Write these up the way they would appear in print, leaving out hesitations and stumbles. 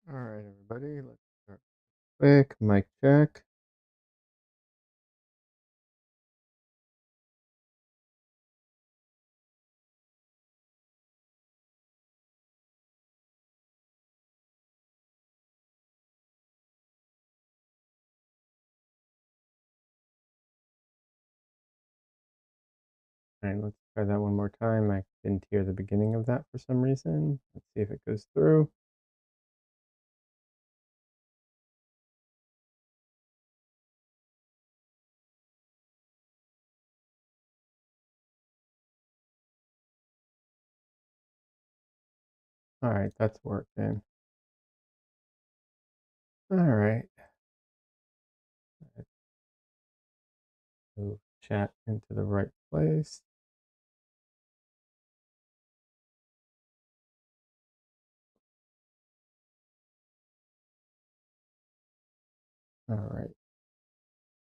All right, everybody, let's start quick. Mic check. All right, let's try that one more time. I didn't hear the beginning of that for some reason. Let's see if it goes through. All right, that's working. All right, let's move chat into the right place. All right,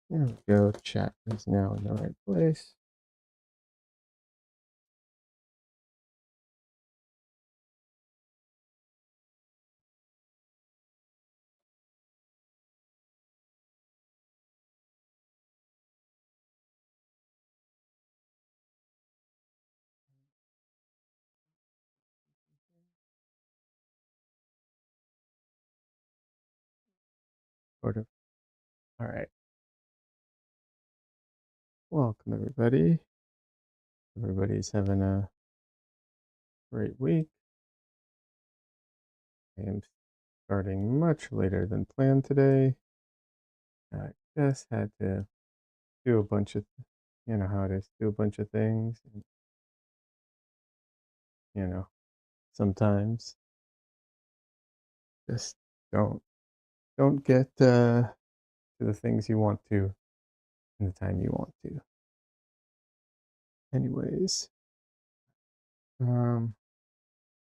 there we go. Chat is now in the right place. Sort of. All right. Welcome, everybody. Everybody's having a great week. I am starting much later than planned today. I just had to do a bunch of, you know how it is, do a bunch of things. And, sometimes just don't don't get to the things you want to in the time you want to. Anyways, um,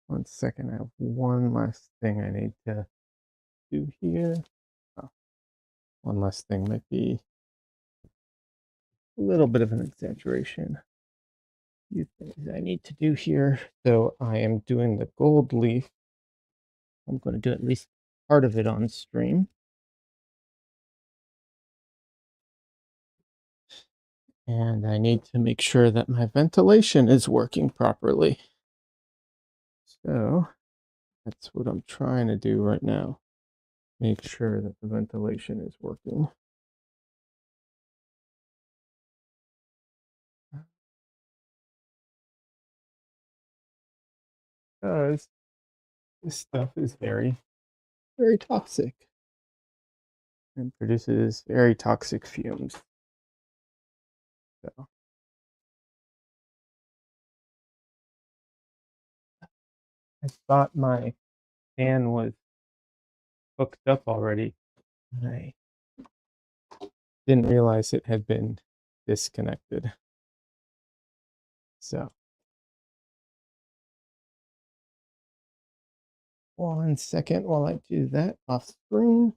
1 second. I have one last thing I need to do here. Oh, one last thing might be a little bit of an exaggeration. A few things I need to do here. So I am doing the gold leaf. I'm going to do at least part of it on stream. And I need to make sure that my ventilation is working properly. So that's what I'm trying to do right now. Make sure that the ventilation is working. Because this stuff is very, very toxic and produces very toxic fumes. So I thought my fan was hooked up already. And I didn't realize it had been disconnected. So 1 second while I do that off screen.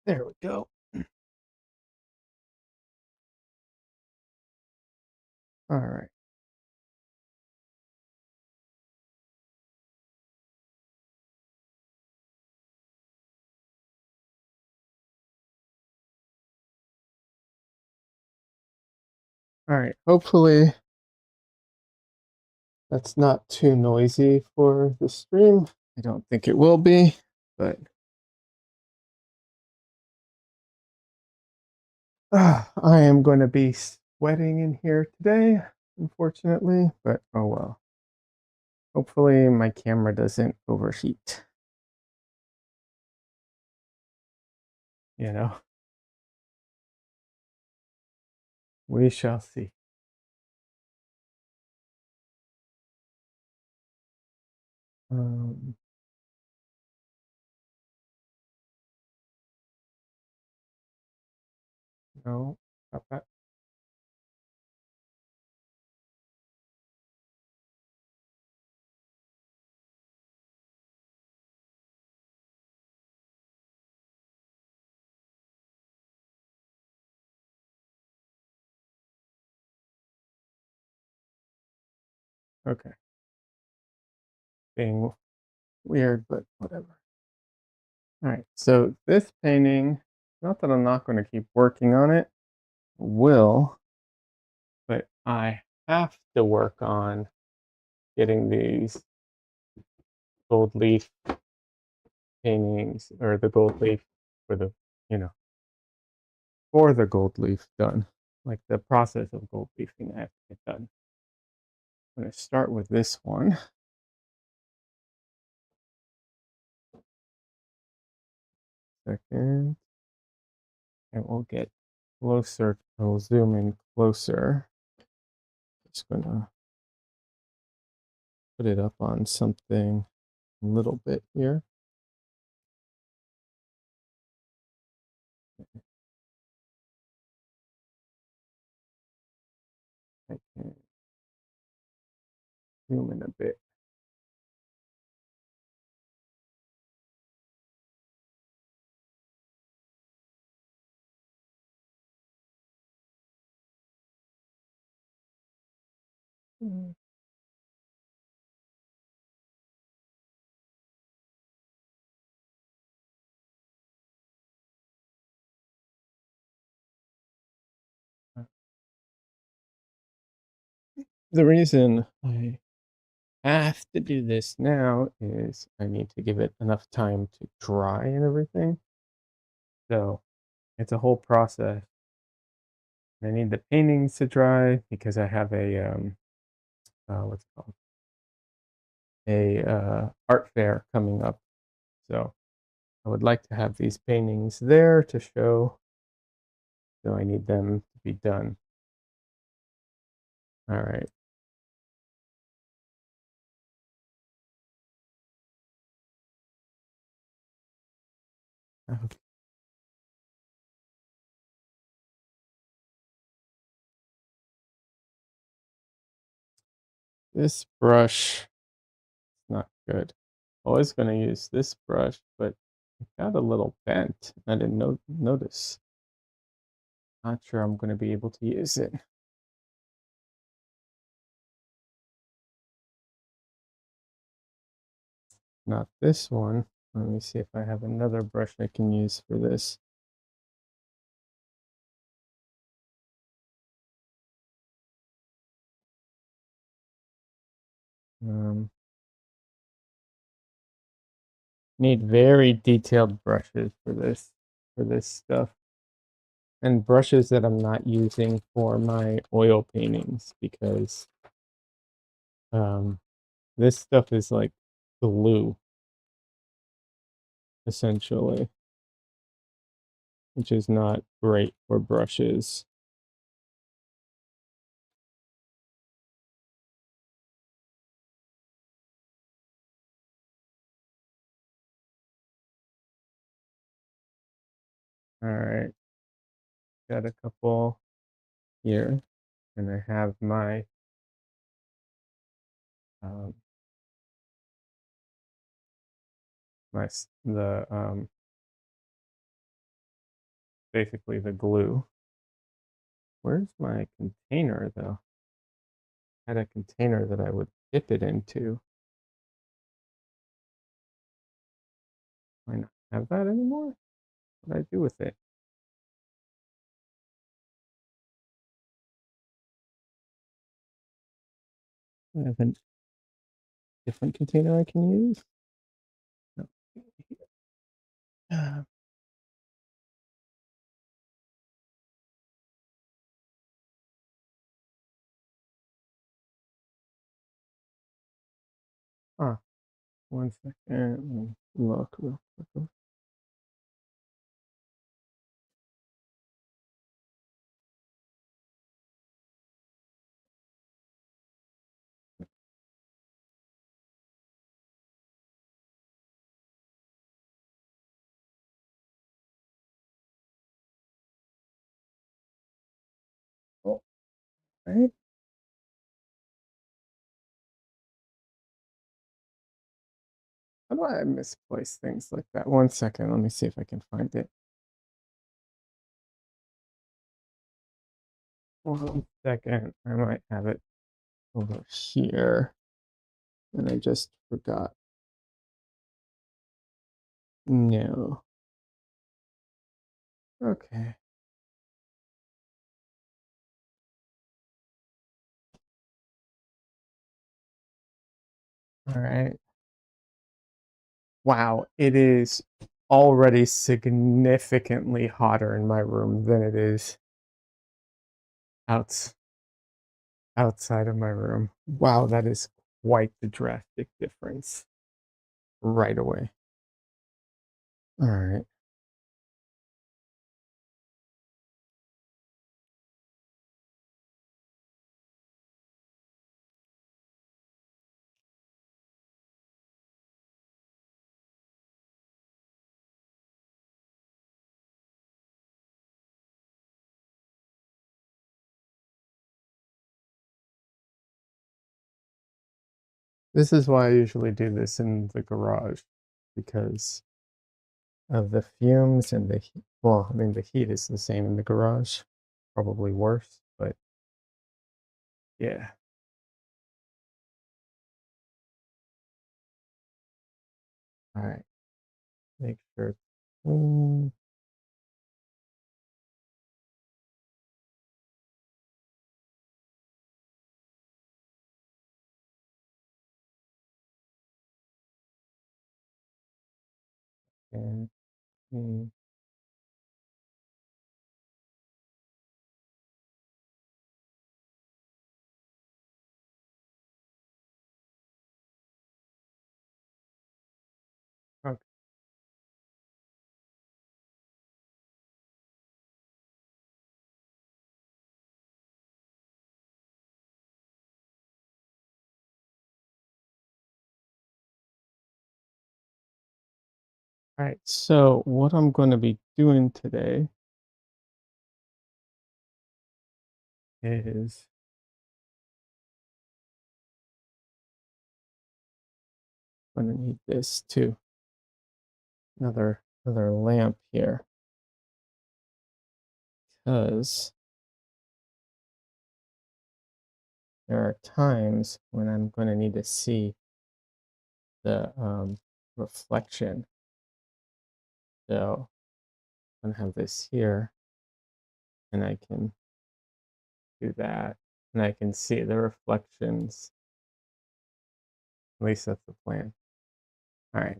There we go. All right. All right. Hopefully that's not too noisy for the stream. I don't think it will be, but I am going to be sweating in here today, unfortunately, but oh well. Hopefully my camera doesn't overheat. You know, we shall see. Um, no, stop that. Okay. Being weird, but whatever. All right. So this painting, not that I'm not going to keep working on it, will, but I have to work on getting these gold leaf paintings or the gold leaf for the, you know, for the gold leaf done. Like the process of gold leafing I have to get done. I'm going to start with this one. Second. And we'll get closer. We'll zoom in closer. Just going to put it up on something a little bit here. I can zoom in a bit. The reason I have to do this now is I need to give it enough time to dry and everything. So it's a whole process. I need the paintings to dry because I have a what's it called, a art fair coming up. So I would like to have these paintings there to show. So I need them to be done. All right. Okay. This brush is not good. I was going to use this brush, but it got a little bent. I didn't notice. Not sure I'm going to be able to use it. Not this one. Let me see if I have another brush I can use for this. Need very detailed brushes for this stuff. And brushes that I'm not using for my oil paintings because this stuff is like glue, essentially, which is not great for brushes. All right, got a couple here, and I have my basically the glue. Where's my container though? I had a container that I would dip it into. Why not have that anymore? What did I do with it? I have a different container I can use. No. Ah, 1 second. Let me look real quick. Oh, right. How do I misplace things like that? 1 second. Let me see if I can find it. 1 second. I might have it over here. and I just forgot. No. Okay. All right. Wow, it is already significantly hotter in my room than it is outs outside of my room. Wow, that is quite the drastic difference right away. All right. This is why I usually do this in the garage because of the fumes and the heat. Well, I mean, the heat is the same in the garage, probably worse, but yeah. All right. Make sure it's clean. And clean. Okay. All right. So what I'm going to be doing today is going to need this too. Another lamp here because there are times when I'm going to need to see the reflection. So I'm going to have this here and I can do that and I can see the reflections. At least that's the plan. All right.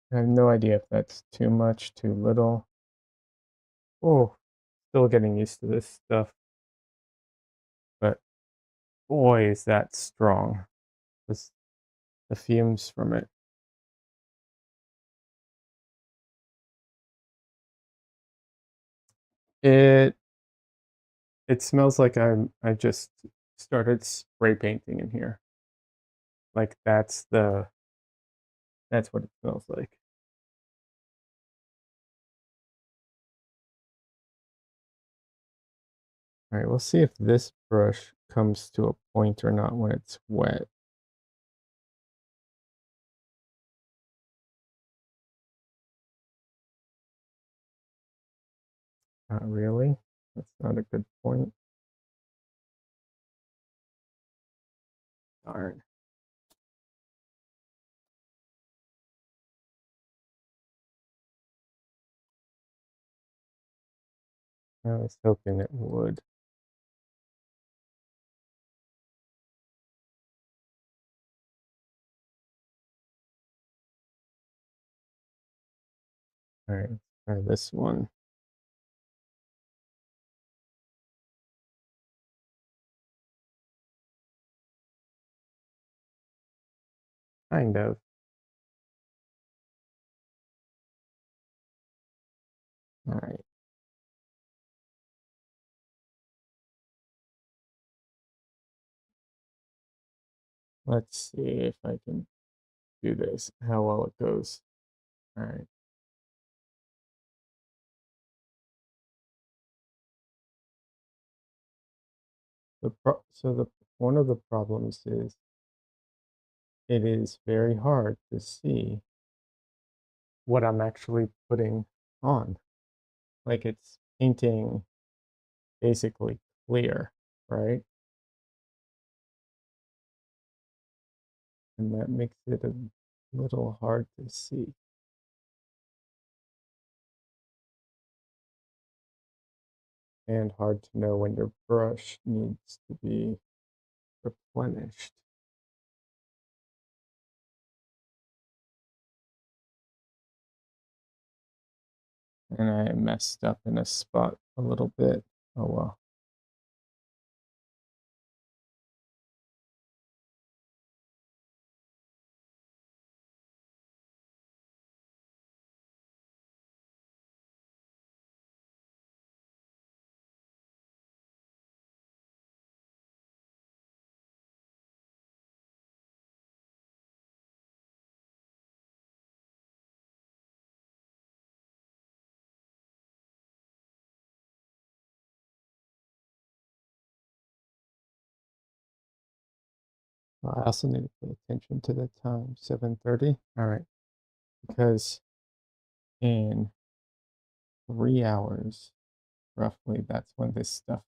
I have no idea if that's too much, too little. Oh, still getting used to this stuff, but boy, is that strong. This, the fumes from it. It it smells like I just started spray painting in here. Like that's what it smells like. All right, we'll see if this brush comes to a point or not when it's wet. Not really. That's not a good point. Darn. I was hoping it would. All right, let's try this one. Kind of. All right. Let's see if I can do this, how well it goes. All right. one of the problems is it is very hard to see what I'm actually putting on. Like it's painting basically clear, right? And that makes it a little hard to see and hard to know when your brush needs to be replenished. And I messed up in a spot a little bit. Oh well. I also need to pay attention to the time, 7:30. All right, because in 3 hours, roughly, that's when this stuff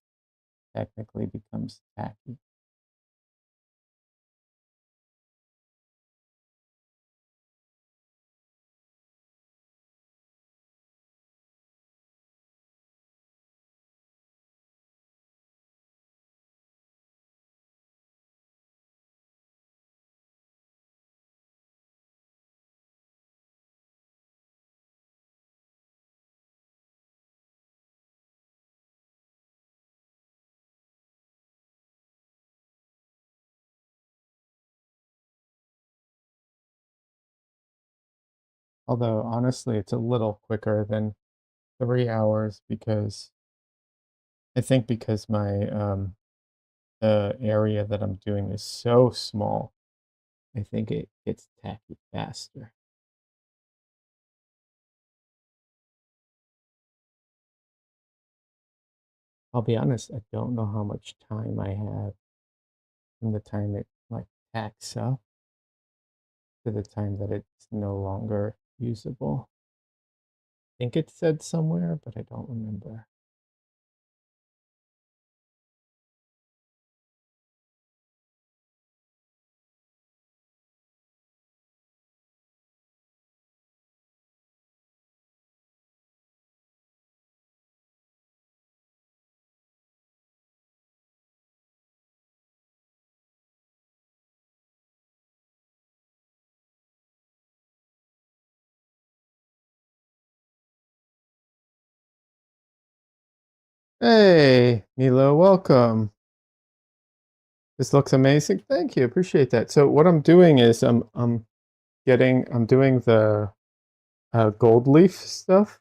technically becomes tacky. Although honestly, it's a little quicker than 3 hours because I think because my the area that I'm doing is so small, I think it gets tacky faster. I'll be honest, I don't know how much time I have from the time it like tacks up to the time that it's no longer usable. I think it said somewhere, but I don't remember. Hey, Milo, welcome. This looks amazing. Thank you. Appreciate that. So what I'm doing is I'm doing the gold leaf stuff.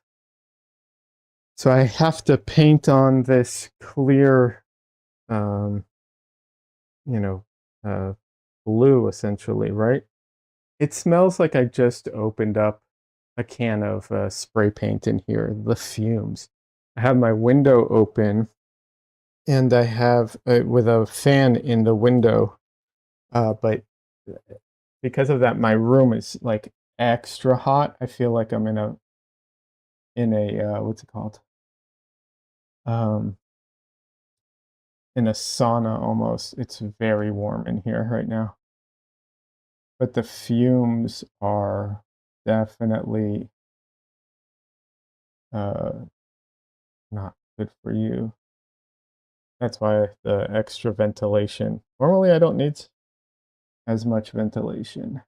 So I have to paint on this clear, um, you know, uh, blue essentially, right? It smells like I just opened up a can of spray paint in here, the fumes. I have my window open and I have with a fan in the window, but because of that, my room is like extra hot. I feel like I'm in a what's it called? Um, in a sauna almost. It's very warm in here right now. But the fumes are definitely uh, not good for you. That's why the extra ventilation. Normally, I don't need as much ventilation.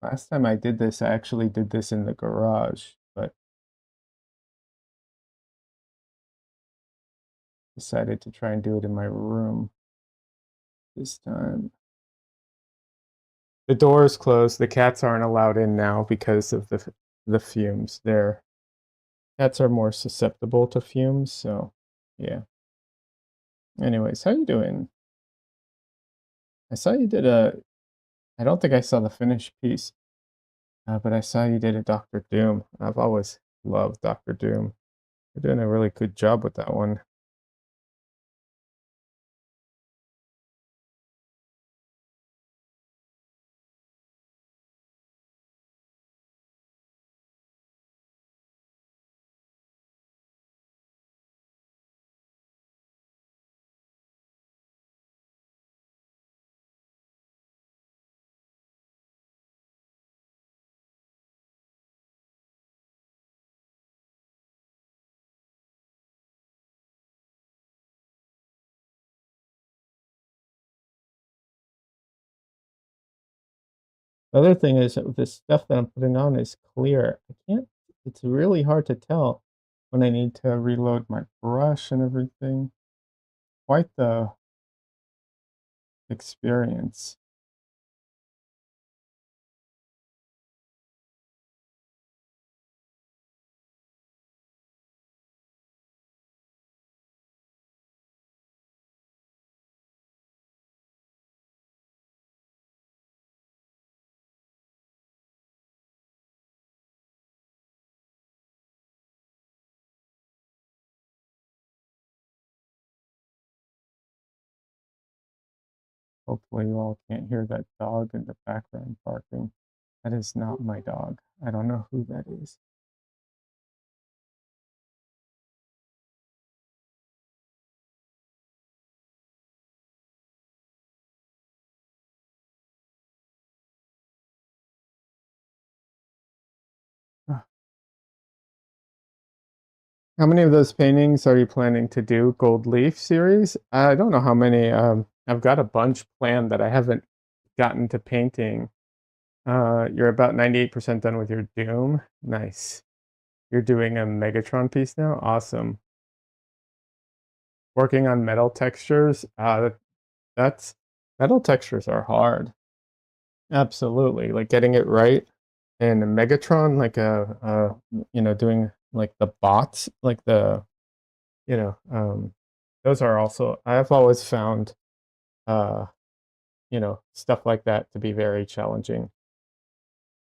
Last time I did this, I actually did this in the garage, but decided to try and do it in my room this time. The door is closed. The cats aren't allowed in now because of the fumes. Their cats are more susceptible to fumes, so yeah. Anyways, how you doing? I saw you did a. I don't think I saw the finished piece, but I saw you did a Doctor Doom. I've always loved Doctor Doom. You're doing a really good job with that one. The other thing is that the stuff that I'm putting on is clear. I can't It's really hard to tell when I need to reload my brush and everything. Quite the experience. Hopefully you all can't hear that dog in the background barking. That is not my dog. I don't know who that is. Ah. How many of those paintings are you planning to do? Gold Leaf series? I don't know how many. I've got a bunch planned that I haven't gotten to painting. You're about 98% done with your Doom. Nice. You're doing a Megatron piece now? Awesome. Working on metal textures? That's metal textures are hard. Absolutely. Like getting it right. And Megatron, like doing like the bots, like you know, those are also, I've always found, uh, stuff like that to be very challenging.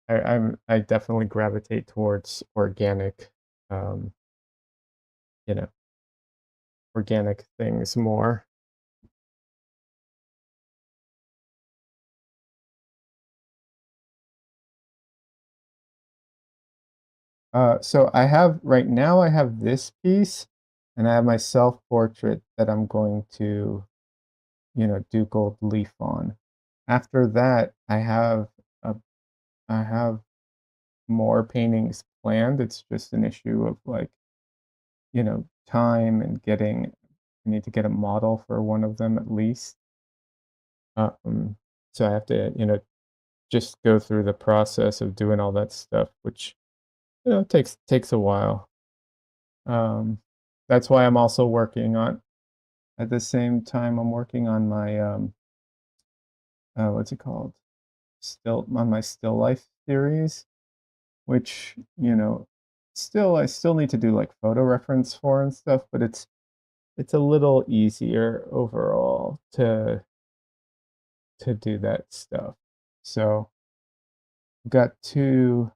I definitely gravitate towards um, you know, organic things more. So I have right now I have this piece and I have my self-portrait that I'm going to, do gold leaf on. After that, a I have more paintings planned. It's just an issue of like, time and I need to get a model for one of them at least. Um, so I have to, just go through the process of doing all that stuff, which, takes a while. Um, that's why I'm also working on at the same time I'm working on my what's it called? Still on my still life series, which, I still need to do like photo reference for and stuff, but it's a little easier overall to do that stuff. So I've got two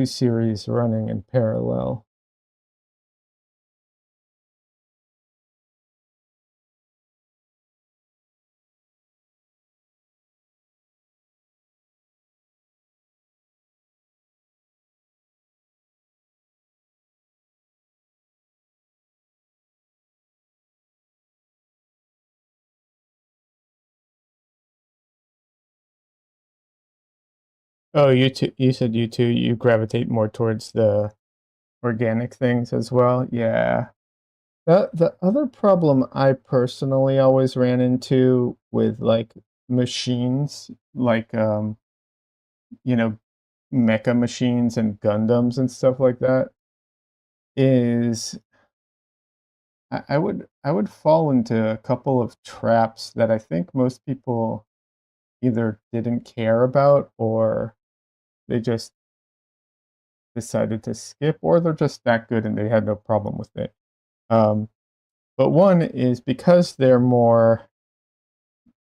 series running in parallel. Oh, you said you gravitate more towards the organic things as well. Yeah. The other problem I personally always ran into with like machines, like you know, mecha machines and Gundams and stuff like that, is I would fall into a couple of traps that I think most people either didn't care about or they just decided to skip, or they're just that good and they had no problem with it. Um, but one is because they're more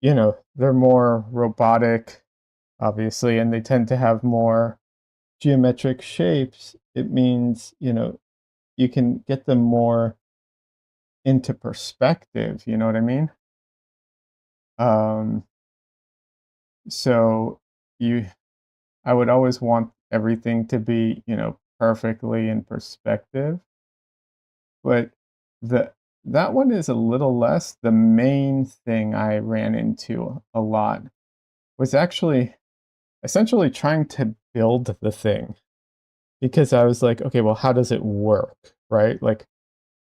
robotic, obviously, and they tend to have more geometric shapes. It means, you can get them more into perspective, you know what I mean? Um, so you I would always want everything to be, perfectly in perspective, but the that one is a little less. The main thing I ran into a lot was actually essentially trying to build the thing because I was like, okay, well, how does it work? Right? Like,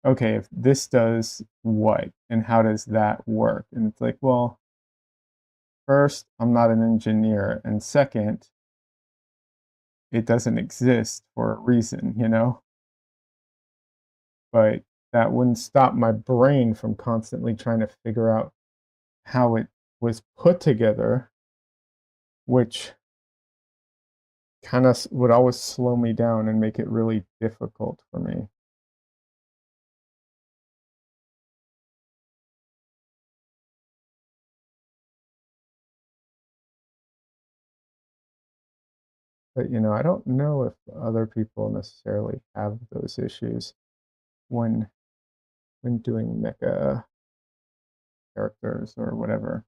okay, if this does what and how does that work? And it's like, well, first, I'm not an engineer, and second, it doesn't exist for a reason, you know? But that wouldn't stop my brain from constantly trying to figure out how it was put together, which kind of would always slow me down and make it really difficult for me. But I don't know if other people necessarily have those issues when doing mecha characters or whatever.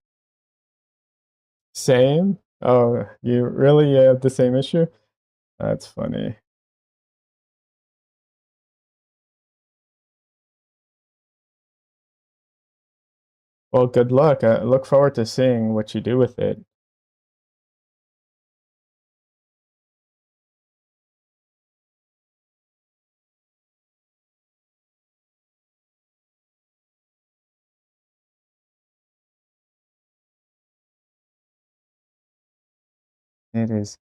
Same? Oh, you really have the same issue? That's funny. Well, good luck. I look forward to seeing what you do with it. It is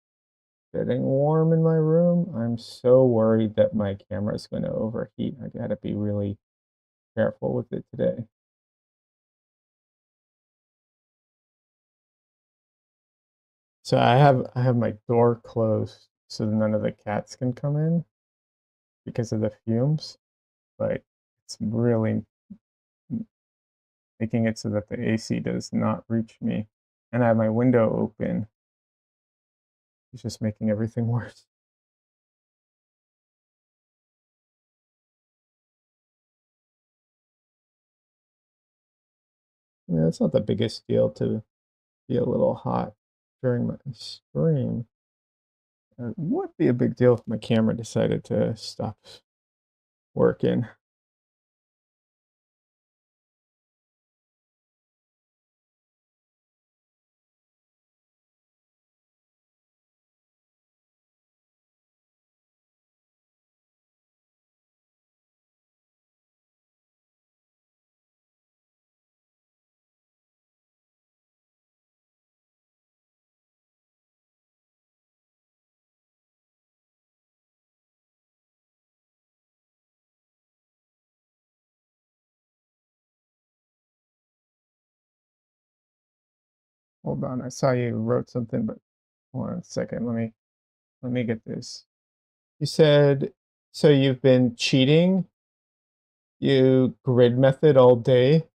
getting warm in my room. I'm so worried that my camera is going to overheat. I got to be really careful with it today. So I have my door closed so none of the cats can come in because of the fumes, but it's really making it so that the AC does not reach me. And I have my window open. It's just making everything worse. Yeah, it's not the biggest deal to be a little hot during my stream. It would be a big deal if my camera decided to stop working. Hold on, I saw you wrote something, but hold on a second. Let me get this. You said so you've been cheating, you grid method all day,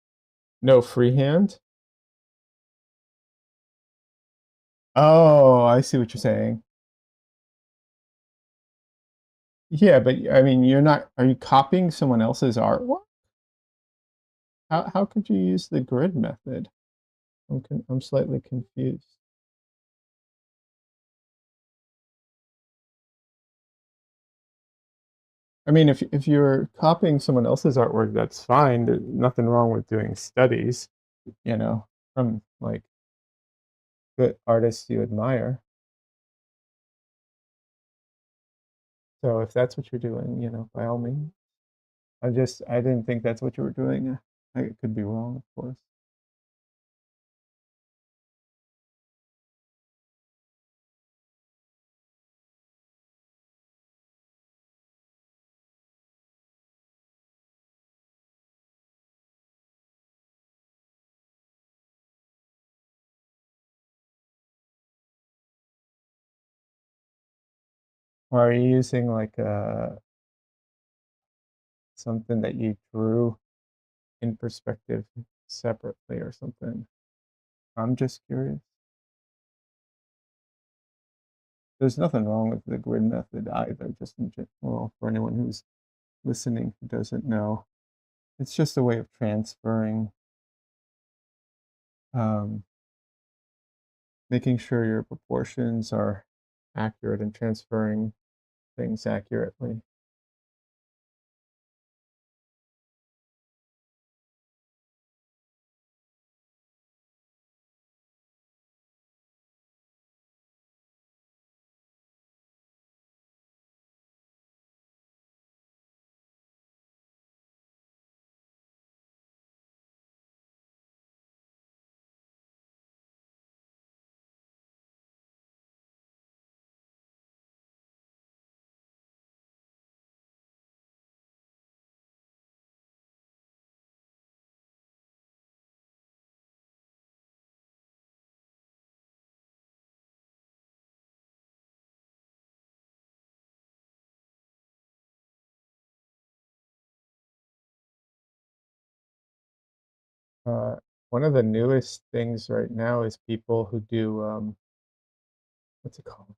no freehand? Oh, I see what you're saying. Yeah, but I mean, you're not, are you copying someone else's artwork? How could you use the grid method? I'm slightly confused. I mean, if you're copying someone else's artwork, that's fine. There's nothing wrong with doing studies, from like good artists you admire. So if that's what you're doing, by all means. I didn't think that's what you were doing. I could be wrong, of course. Or are you using like something that you drew in perspective separately or something? I'm just curious. There's nothing wrong with the grid method either, just in general, for anyone who's listening who doesn't know. It's just a way of transferring, um, making sure your proportions are accurate and transferring things accurately. One of the newest things right now is people who do what's it called?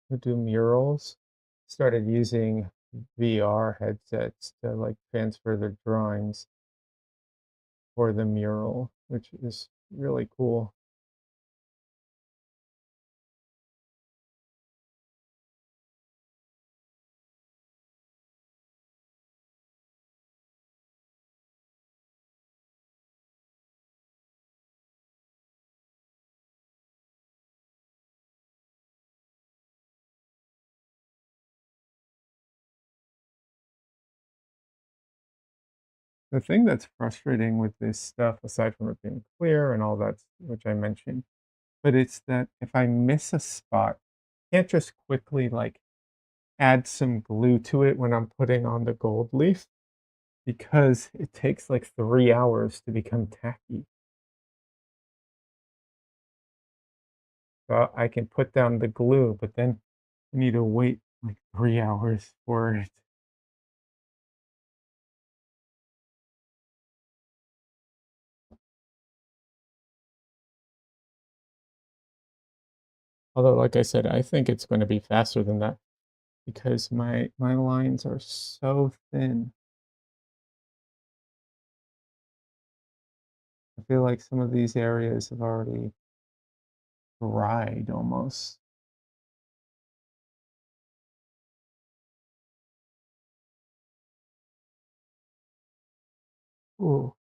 Who do murals started using VR headsets to like transfer their drawings for the mural, which is really cool. The thing that's frustrating with this stuff, aside from it being clear and all that, which I mentioned, but it's that if I miss a spot, I can't just quickly like add some glue to it when I'm putting on the gold leaf because it takes like 3 hours to become tacky. So I can put down the glue, but then I need to wait like 3 hours for it. Although, like I said, I think it's going to be faster than that because my lines are so thin. I feel like some of these areas have already dried almost. Ooh.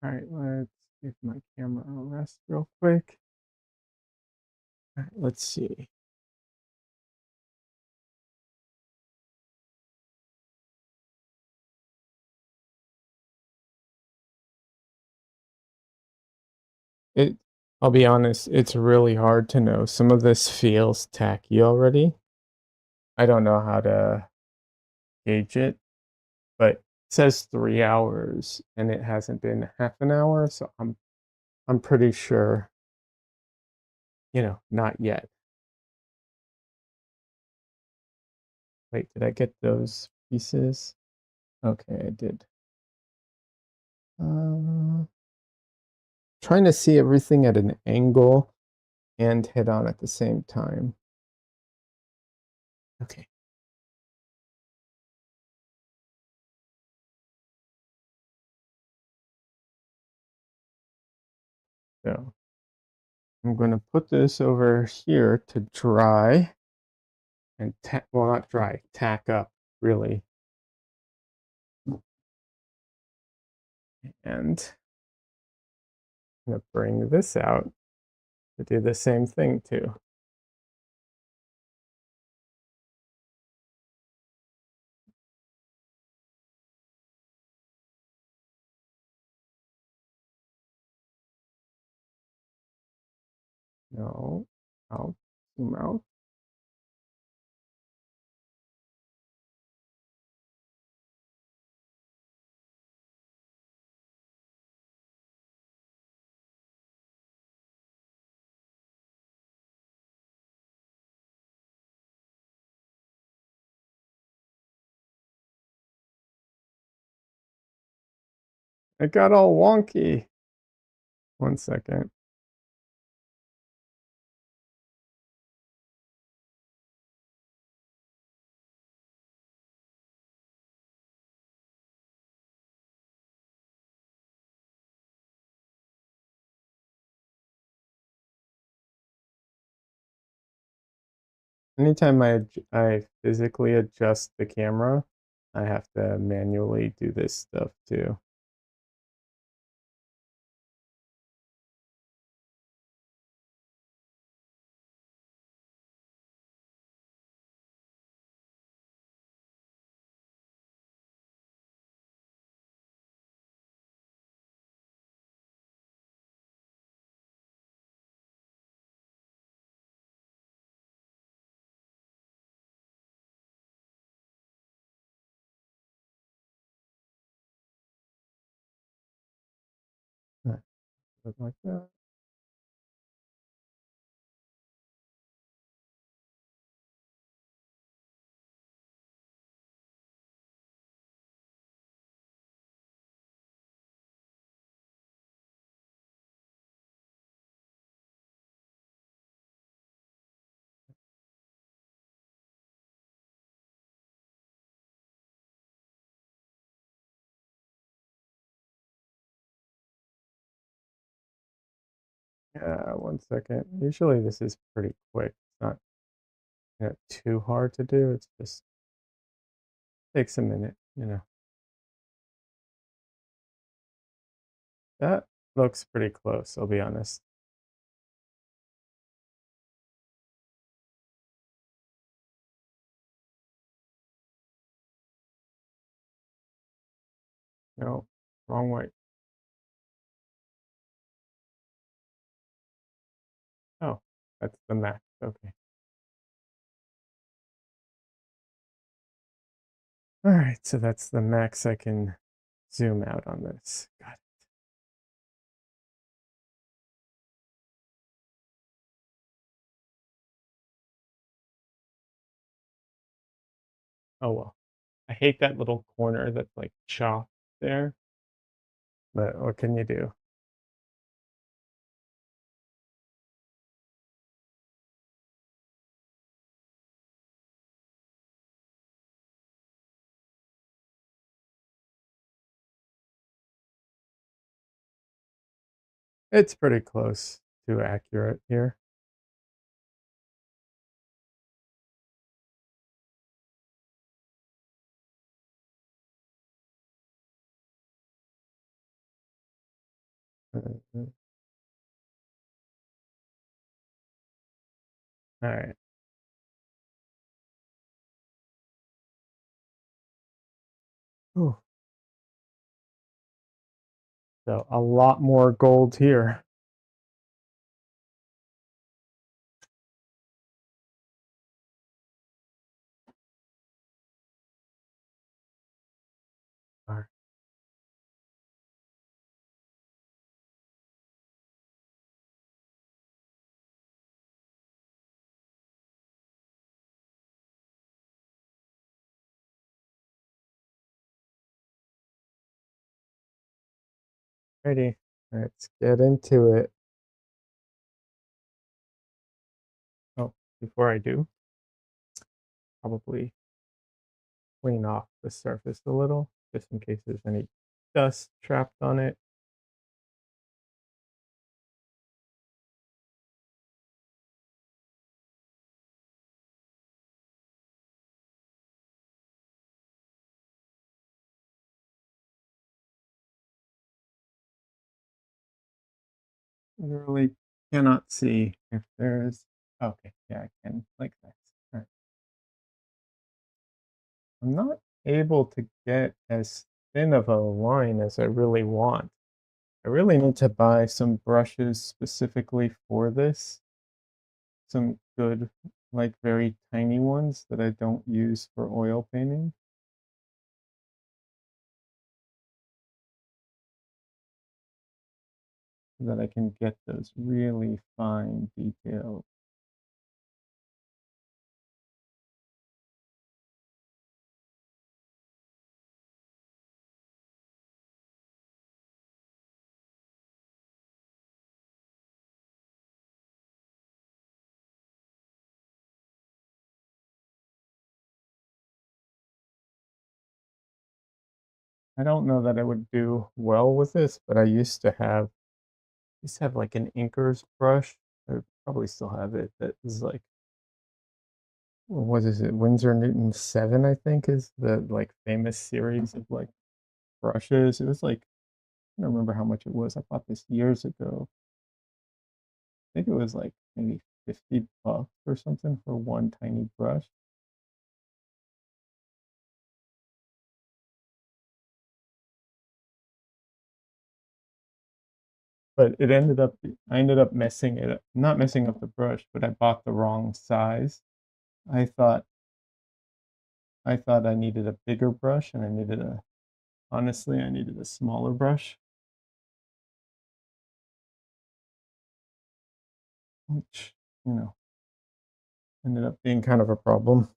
All right, let's give my camera a rest real quick. All right, let's see. It I'll be honest, it's really hard to know. Some of this feels tacky already. I don't know how to gauge it, but it says 3 hours and it hasn't been half an hour, so I'm pretty sure, not yet. Wait, did I get those pieces? Okay, I did. Uh, Trying to see everything at an angle and head on at the same time. Okay. So I'm going to put this over here to dry and well, not dry, tack up really. And I'm going to bring this out to do the same thing too. No, I'll zoom out. It got all wonky. 1 second. Anytime I physically adjust the camera, I have to manually do this stuff too. Like that. Yeah, 1 second. Usually this is pretty quick. It's not too hard to do. It's just takes a minute. That looks pretty close, I'll be honest. No, wrong way. Oh, that's the max. Okay. All right, so that's the max I can zoom out on this. Got it. Oh well. I hate that little corner that's like chopped there, but what can you do? It's pretty close to accurate here. All right. Ooh, so a lot more gold here. All righty, let's get into it. Oh, before I do, probably clean off the surface a little, just in case there's any dust trapped on it. Literally cannot see if there's. Okay, yeah, I can like that. All right. I'm not able to get as thin of a line as I really want. I really need to buy some brushes specifically for this. Some good, like very tiny ones that I don't use for oil painting. So that I can get those really fine details. I don't know that I would do well with this, but I used to have like an inker's brush. I probably still have it. That is like, what is it? Winsor Newton 7, I think, is the like famous series of like brushes. It was like, I don't remember how much it was. I bought this years ago. I think it was like maybe $50 or something for one tiny brush. But I ended up messing it up, not messing up the brush, but I bought the wrong size. I thought I thought I needed a bigger brush, and honestly, I needed a smaller brush, which, you know, ended up being kind of a problem.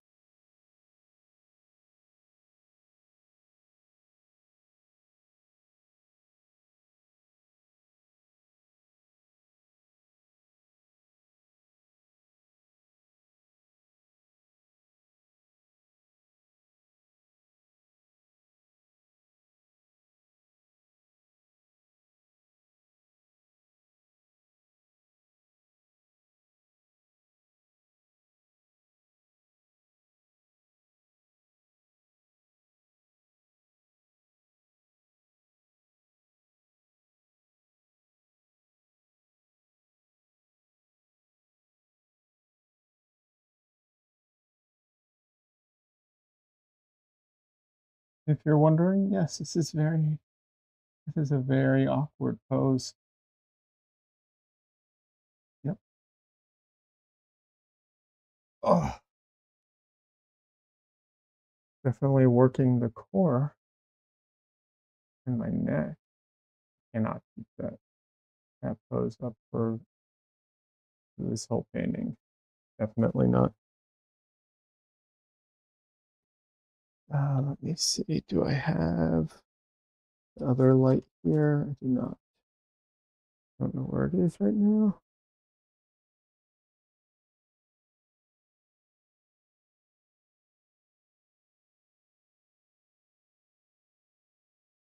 If you're wondering, yes, this is a very awkward pose. Yep. Oh, definitely working the core in my neck. Cannot keep that pose up for this whole painting. Definitely not. Let me see. Do I have the other light here? I do not. Don't know where it is right now.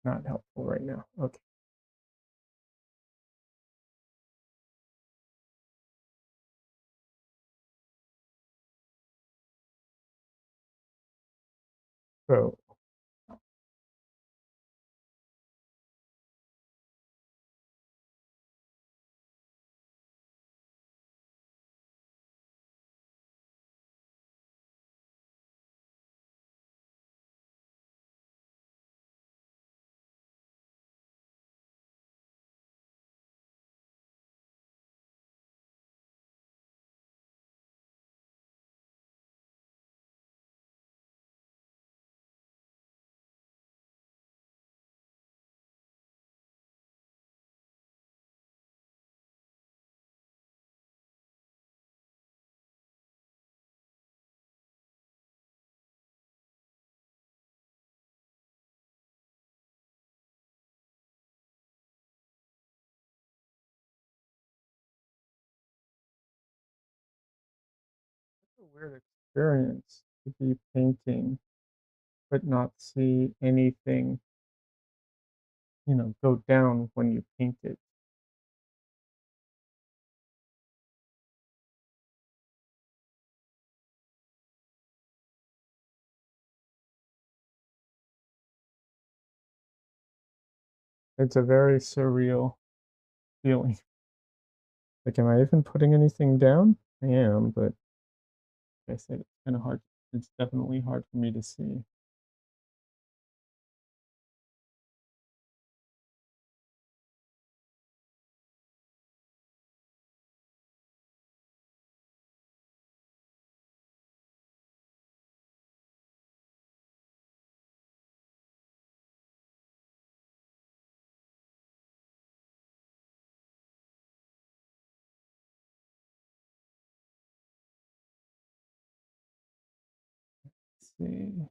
Not helpful right now. Okay. So it's a weird experience to be painting, but not see anything, go down when you paint it. It's a very surreal feeling. Like, am I even putting anything down? I am, but like I said, it's kind of hard. It's definitely hard for me to see. Let's see.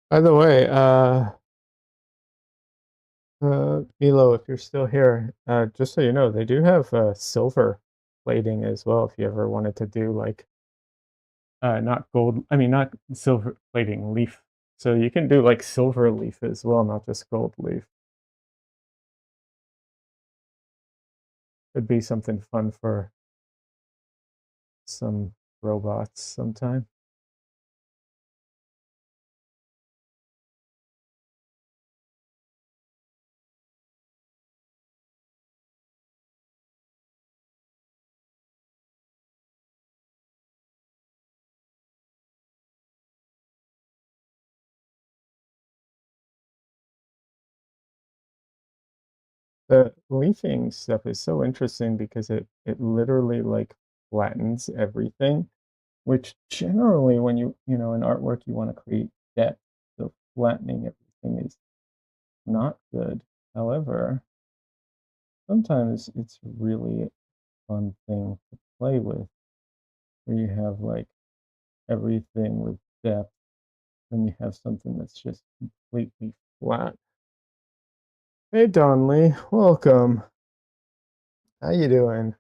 By the way, Milo, if you're still here, just so you know, they do have silver plating as well. If you ever wanted to do like not gold, I mean not silver plating, leaf. So you can do like silver leaf as well, not just gold leaf. It'd be something fun for some robots sometime. The leafing stuff is so interesting because it literally like flattens everything, which generally when in artwork you want to create depth, so flattening everything is not good. However, sometimes it's really a fun thing to play with, where you have like everything with depth, and you have something that's just completely flat. Hey Donley, welcome. How you doing?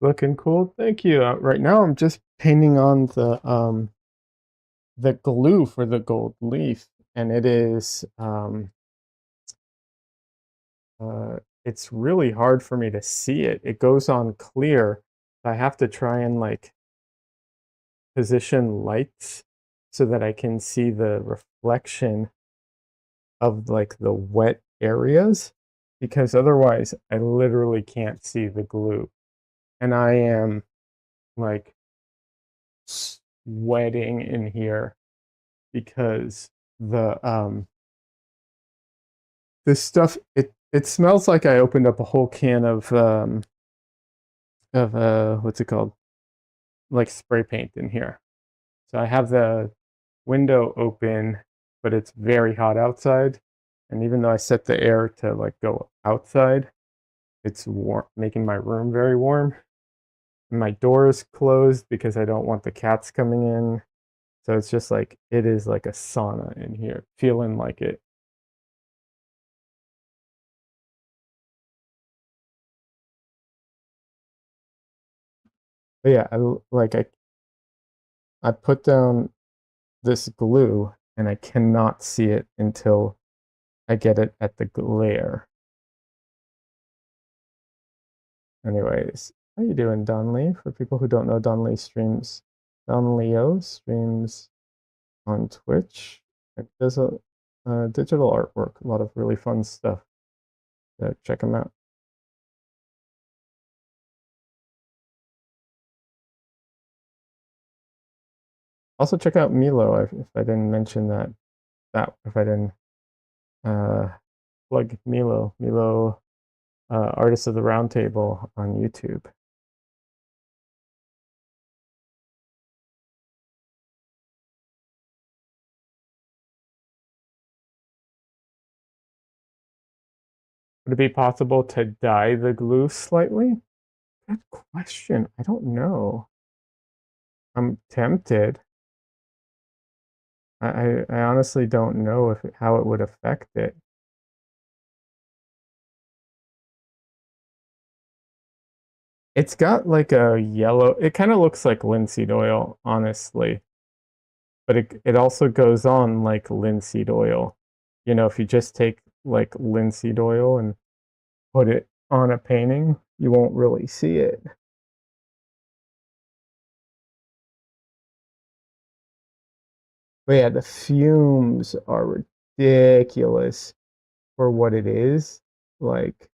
Looking cool. Thank you. Right now I'm just painting on the glue for the gold leaf, and it is it's really hard for me to see it. It goes on clear. I have to try and like position lights so that I can see the reflection of like the wet areas, because otherwise I literally can't see the glue. And I am like sweating in here because this stuff, it smells like I opened up a whole can of what's it called? Like spray paint in here. So I have the window open, but it's very hot outside. And even though I set the air to like go outside, it's warm, making my room very warm. And my door is closed because I don't want the cats coming in. So it's just like, it is like a sauna in here, feeling like it. But yeah, I put down this glue and I cannot see it until I get it at the glare. Anyways, how you doing, Don Lee? For people who don't know, Don Lee streams. Don Leo streams on Twitch. It does a digital artwork, a lot of really fun stuff. So check him out. Also check out Milo if I didn't mention that if I didn't uh, plug Milo, Artist of the Round Table on YouTube. Would it be possible to dye the glue slightly? Good question. I don't know. I'm tempted. I honestly don't know if how it would affect it. It's got like a yellow, it kind of looks like linseed oil, honestly, but it also goes on like linseed oil. You know, if you just take like linseed oil and put it on a painting, you won't really see it. But yeah, the fumes are ridiculous for what it is. Like,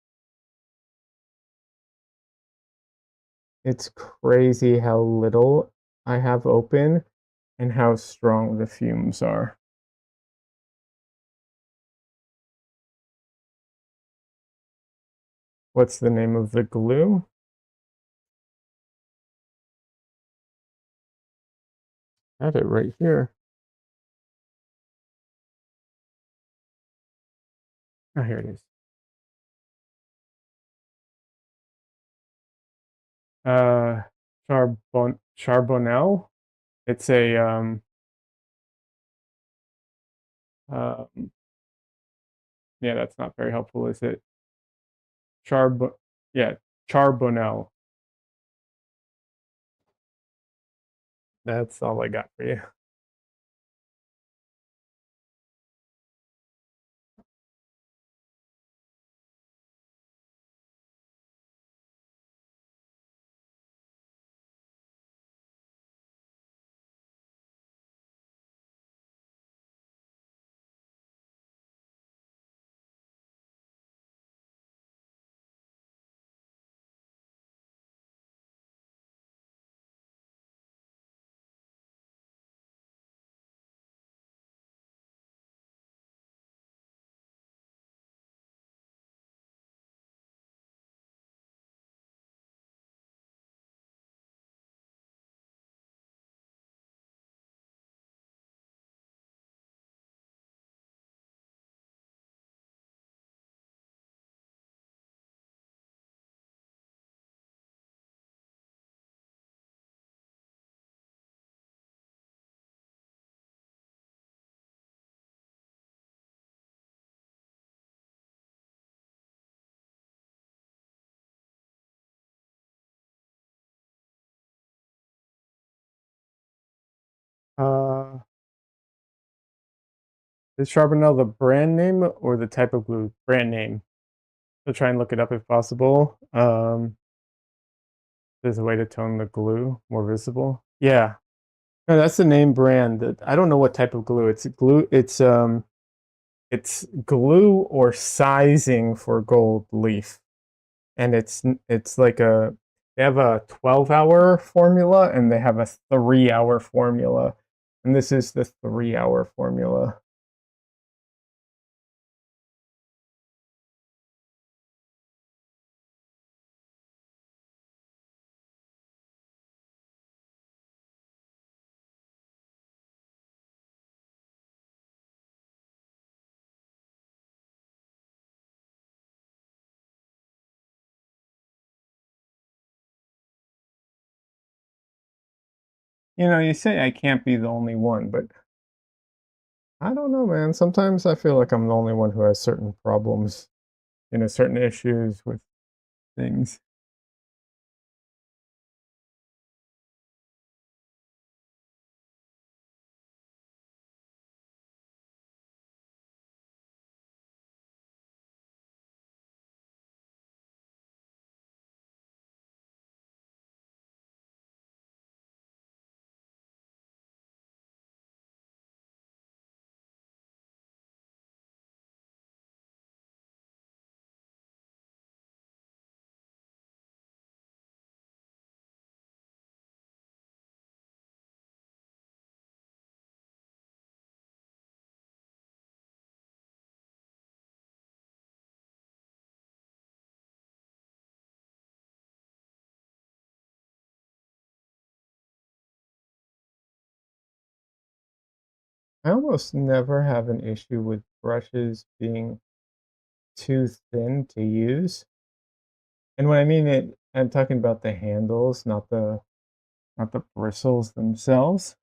it's crazy how little I have open and how strong the fumes are. What's the name of the glue? I have it right here. Oh, here it is. Uh, Charbonnel. It's a um yeah, that's not very helpful, is it? Charb yeah, Charbonnel. That's all I got for you. Is Charbonnel the brand name or the type of glue? Brand name. So try and look it up if possible. There's a way to tone the glue more visible. Yeah. No, that's the name brand. I don't know what type of glue. It's glue. It's glue or sizing for gold leaf, and it's like a they have a 12-hour formula and they have a 3-hour formula, and this is the 3-hour formula. You say I can't be the only one, but I don't know, man. Sometimes I feel like I'm the only one who has certain problems, certain issues with things. I almost never have an issue with brushes being too thin to use. And when I mean it, I'm talking about the handles, not the bristles themselves.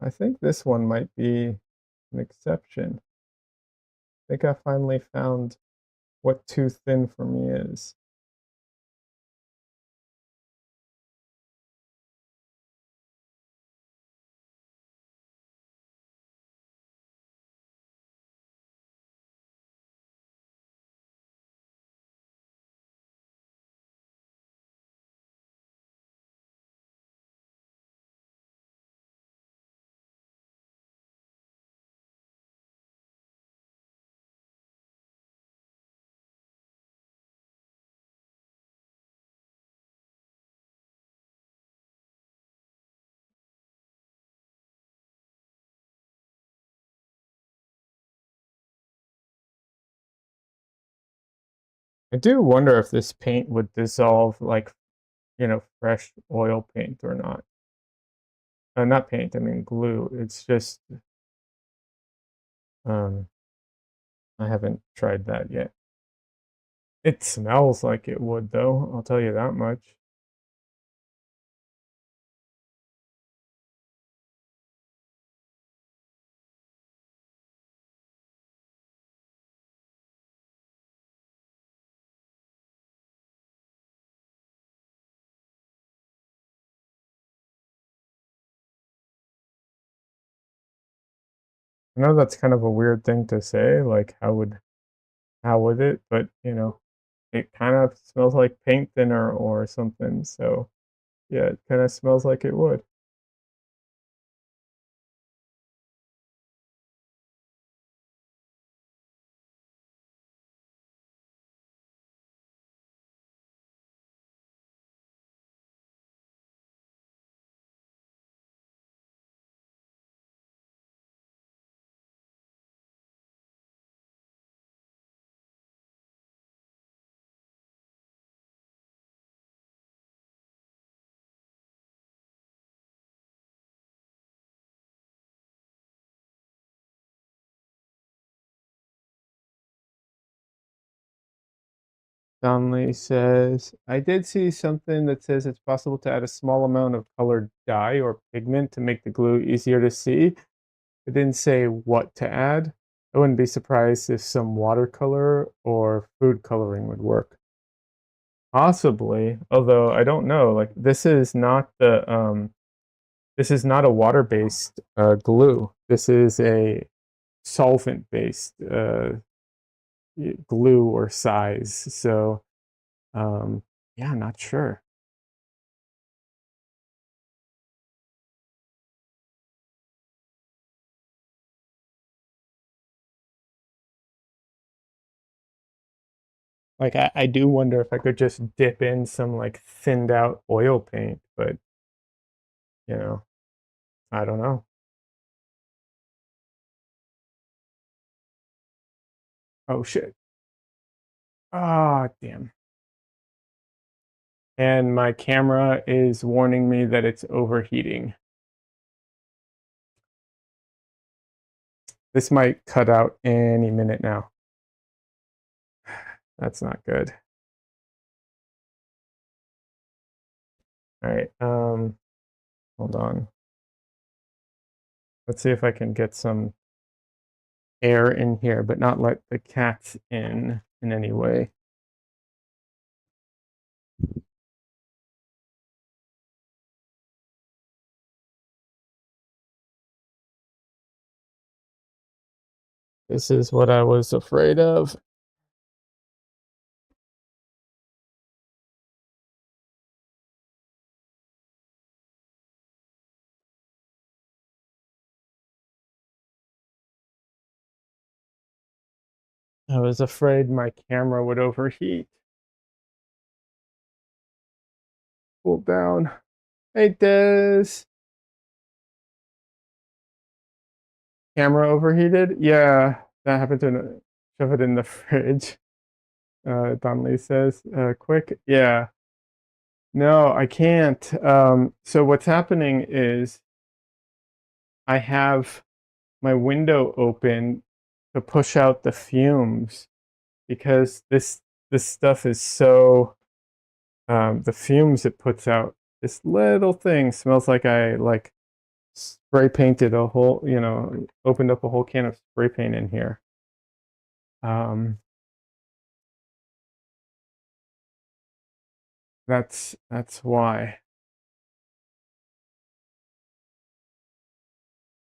I think this one might be an exception. I think I finally found what too thin for me is. I do wonder if this paint would dissolve like, fresh oil paint or not. Not paint, I mean glue. It's just, um, I haven't tried that yet. It smells like it would, though, I'll tell you that much. I know that's kind of a weird thing to say, like how would it? But it kind of smells like paint thinner or something. So yeah, it kind of smells like it would. Donnelly says, I did see something that says it's possible to add a small amount of colored dye or pigment to make the glue easier to see. It didn't say what to add. I wouldn't be surprised if some watercolor or food coloring would work. Possibly, although I don't know. Like this is not the This is not a water-based glue. This is a solvent-based glue or size. So, yeah, not sure. Like, I do wonder if I could just dip in some like thinned out oil paint, but you know, I don't know. Oh shit. Ah, oh, damn. And my camera is warning me that it's overheating. This might cut out any minute now. That's not good. All right, hold on. Let's see if I can get some air in here, but not let the cats in any way. This is what I was afraid of. I was afraid my camera would overheat. Cool down. Hey, Des. Camera overheated? Yeah, that happened to shove it in the fridge. Donnelly says, quick. Yeah. No, I can't. So what's happening is I have my window open to push out the fumes because this stuff is so the fumes it puts out. This little thing smells like I like spray painted a whole, opened up a whole can of spray paint in here. That's why.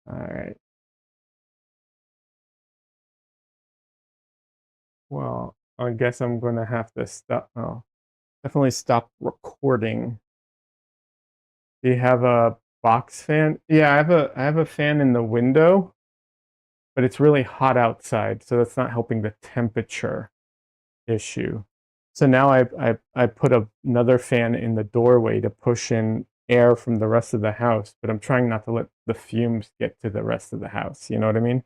All right. Well, I guess I'm gonna have to stop. Oh, definitely stop recording. Do you have a box fan? Yeah, I have a fan in the window, but it's really hot outside, so that's not helping the temperature issue. So now I put another fan in the doorway to push in air from the rest of the house, but I'm trying not to let the fumes get to the rest of the house. You know what I mean?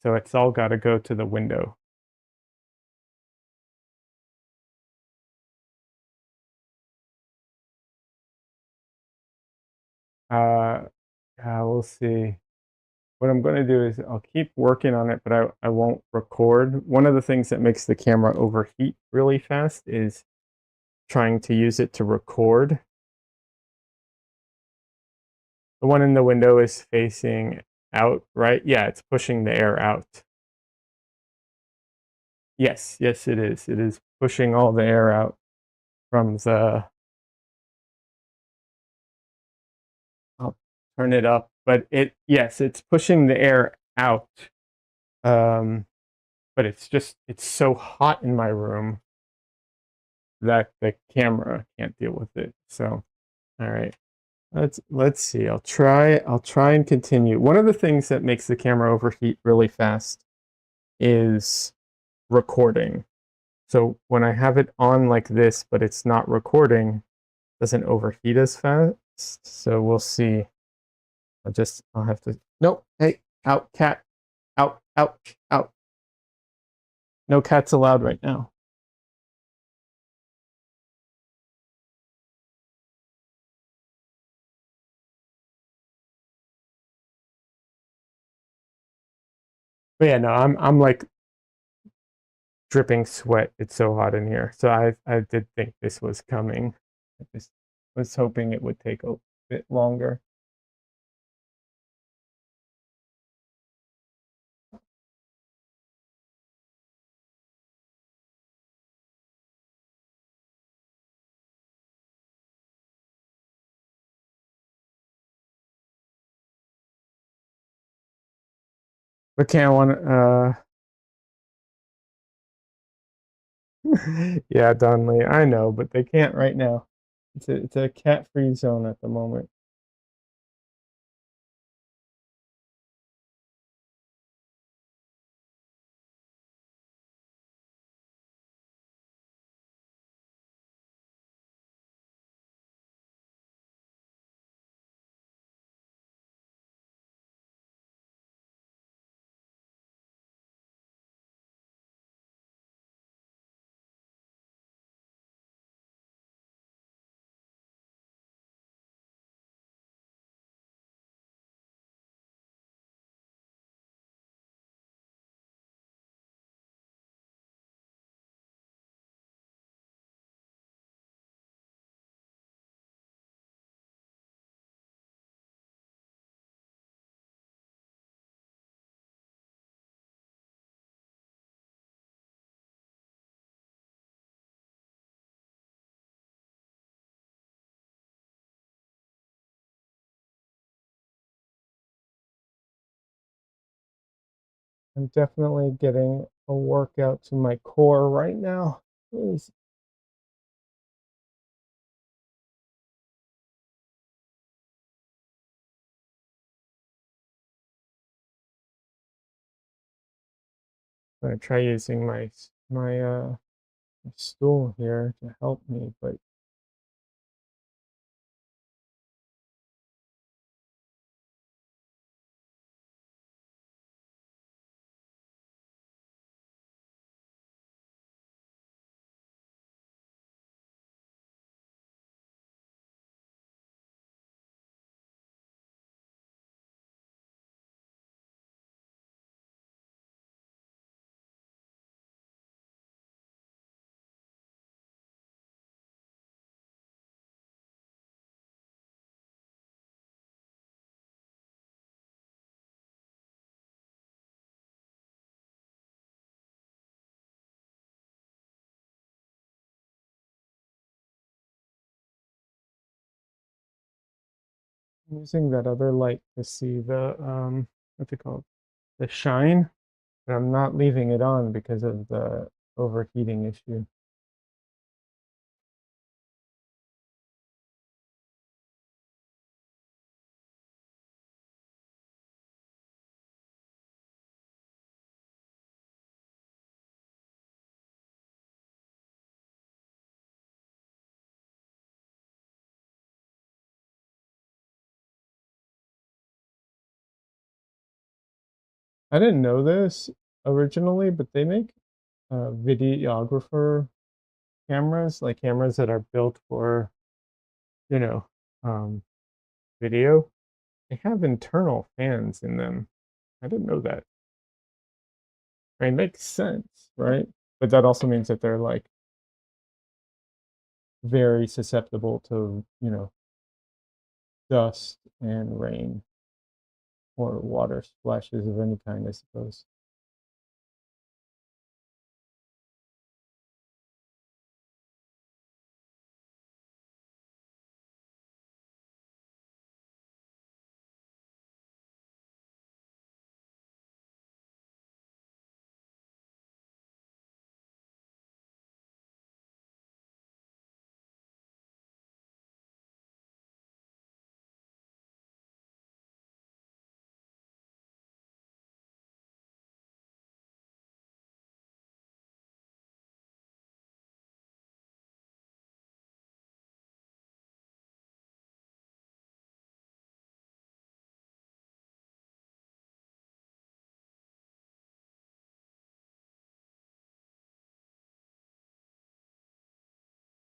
So it's all got to go to the window. Uh, we'll see. What I'm going to do is I'll keep working on it, but I won't record. One of the things that makes the camera overheat really fast is trying to use it to record. The one in the window is facing out, right? Yeah, it's pushing the air out. Yes, yes, it is. It is pushing all the air out from the. I'll turn it up, but yes, it's pushing the air out. Um, but it's so hot in my room that the camera can't deal with it. So, all right. Let's see. I'll try and continue. One of the things that makes the camera overheat really fast is recording. So when I have it on like this, but it's not recording, it doesn't overheat as fast. So we'll see. I'll have to. Nope. Hey, out, cat. Out, out, out. No cats allowed right now. But yeah, no, I'm like dripping sweat. It's so hot in here. So I did think this was coming. I just was hoping it would take a bit longer. But can't want yeah, Donley, I know, but they can't right now. It's a cat-free zone at the moment. I'm definitely getting a workout to my core right now. Please. I'm gonna try using my stool here to help me, but I'm using that other light to see the what's it called? The shine, and I'm not leaving it on because of the overheating issue. I didn't know this originally, but they make videographer cameras, like cameras that are built for, you know, um, video. They have internal fans in them. I didn't know that. I mean, it makes sense, right? But that also means that they're like very susceptible to, dust and rain or water splashes of any kind, I suppose.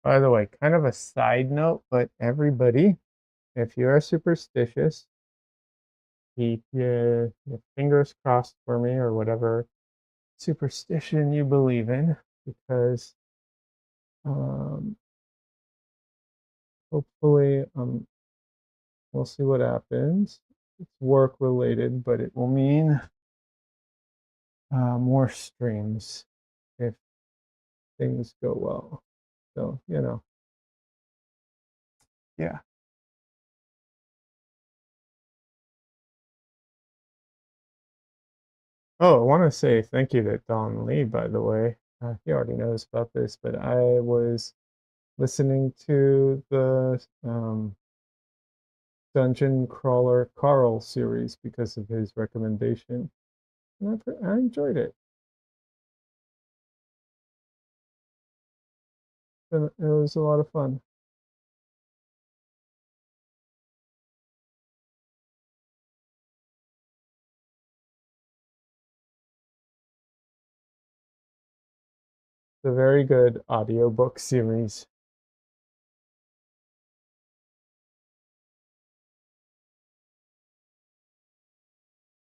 By the way, kind of a side note, but everybody, if you're superstitious, keep your fingers crossed for me or whatever superstition you believe in, because um, hopefully we'll see what happens. It's work related, but it will mean more streams if things go well. So, yeah. Oh, I want to say thank you to Don Lee, by the way. He already knows about this, but I was listening to the Dungeon Crawler Carl series because of his recommendation, and I enjoyed it. And it was a lot of fun. It's a very good audiobook series.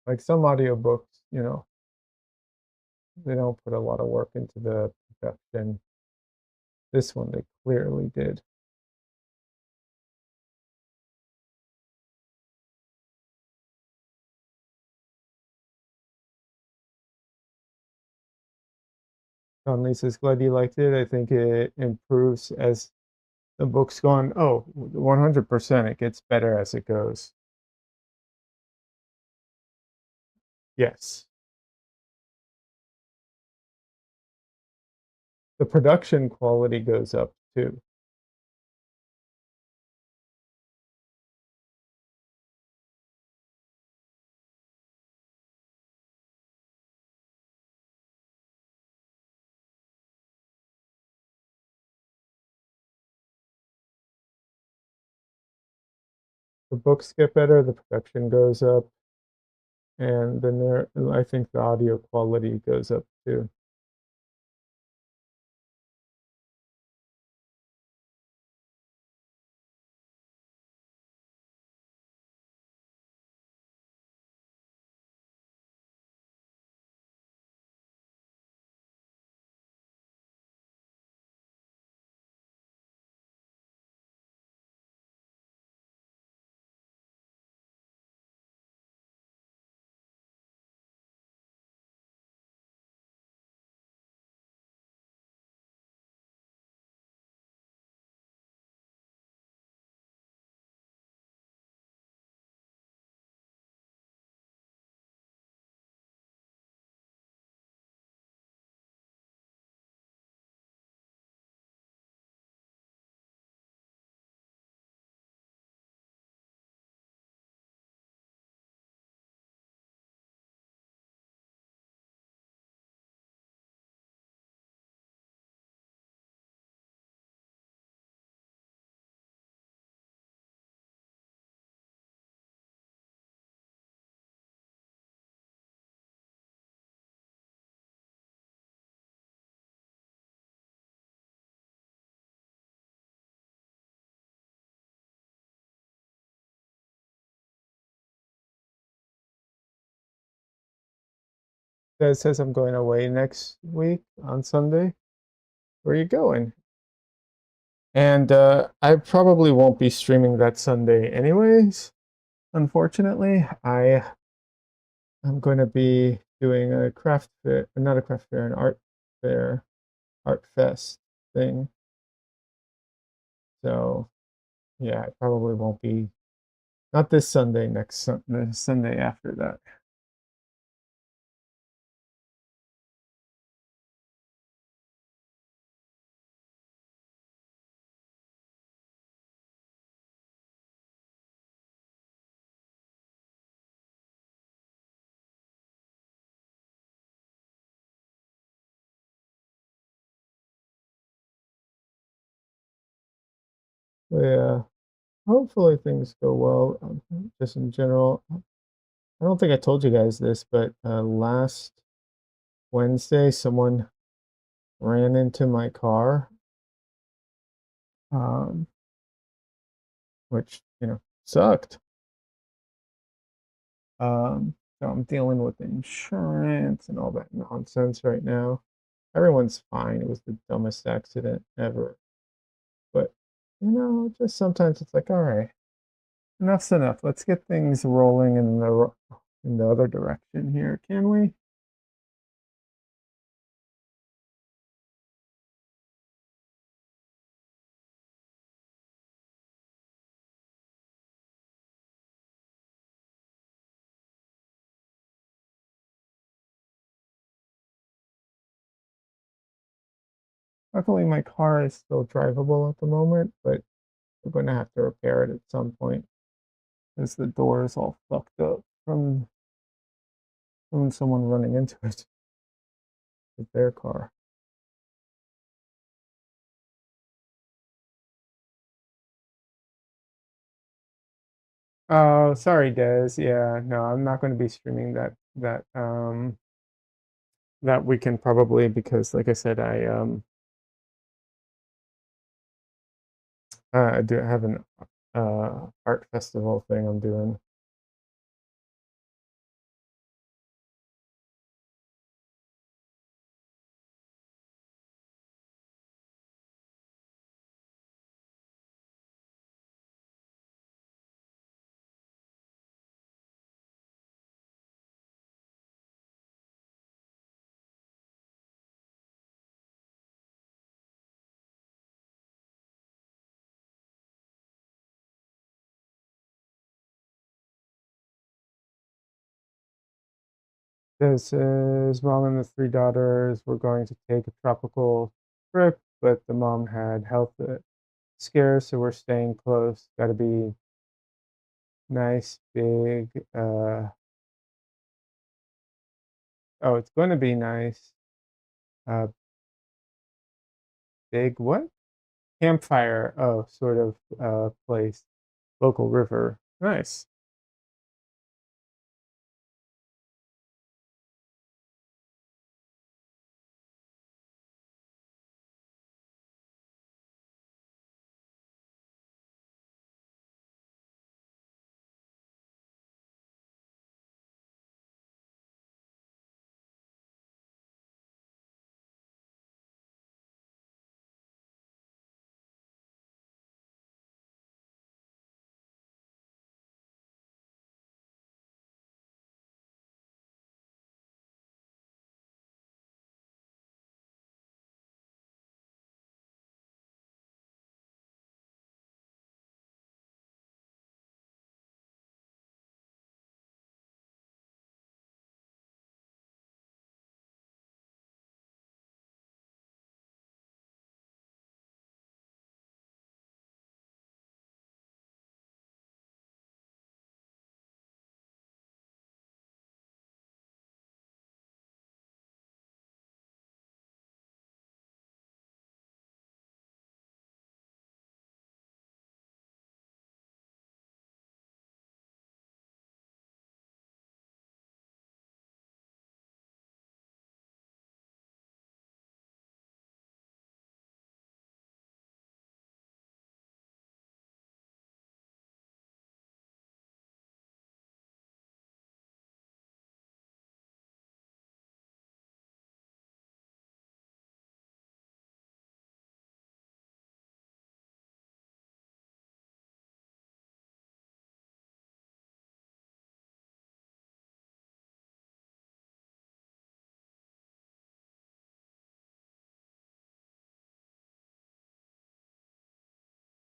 Like some audiobooks, they don't put a lot of work into the production. This one they clearly did. Conley says, glad you liked it. I think it improves as the book's gone. Oh, 100%. It gets better as it goes. Yes. The production quality goes up too. The books get better, the production goes up, and then I think the audio quality goes up too. That says I'm going away next week on Sunday. Where are you going? And I probably won't be streaming that Sunday anyways. Unfortunately, I'm going to be doing a craft fair, not a craft fair, an art fair, art fest thing. So yeah, I probably won't be, not this Sunday, the Sunday after that. But yeah, hopefully things go well. Just in general, I don't think I told you guys this, but last Wednesday, someone ran into my car, um, which, sucked. So I'm dealing with insurance and all that nonsense right now. Everyone's fine. It was the dumbest accident ever. But, just sometimes it's like, all right, enough's enough. Let's get things rolling in the other direction here, can we? Luckily, my car is still drivable at the moment, but we're going to have to repair it at some point because the door is all fucked up from someone running into it with their car. Oh, sorry, Des. Yeah, no, I'm not going to be streaming that weekend probably because, like I said, I do have an art festival thing I'm doing. This is mom and the three daughters were going to take a tropical trip, but the mom had health scares, so we're staying close. Got to be nice, big. Oh, it's going to be nice. Uh, big what? Campfire. Oh, sort of place. Local river. Nice.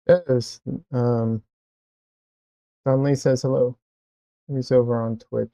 Yes. Um, Conley says hello. He's over on Twitch.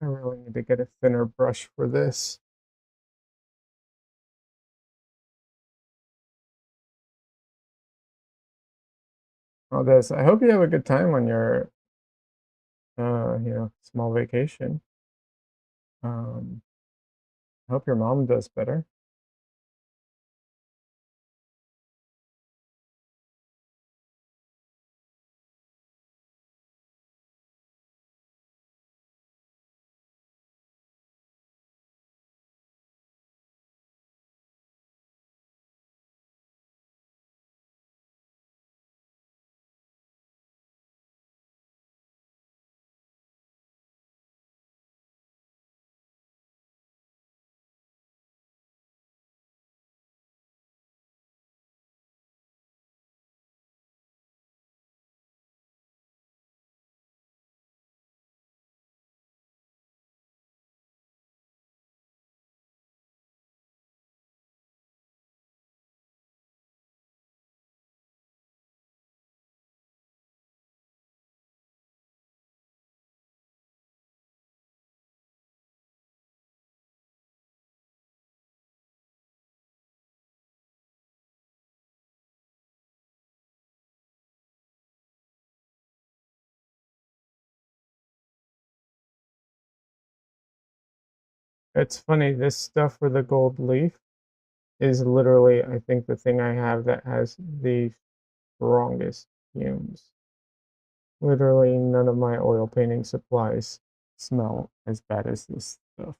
I really need to get a thinner brush for this. All this. I hope you have a good time on your, small vacation. Um, I hope your mom does better. It's funny, this stuff for the gold leaf is literally, I think, the thing I have that has the strongest fumes. Literally, none of my oil painting supplies smell as bad as this stuff.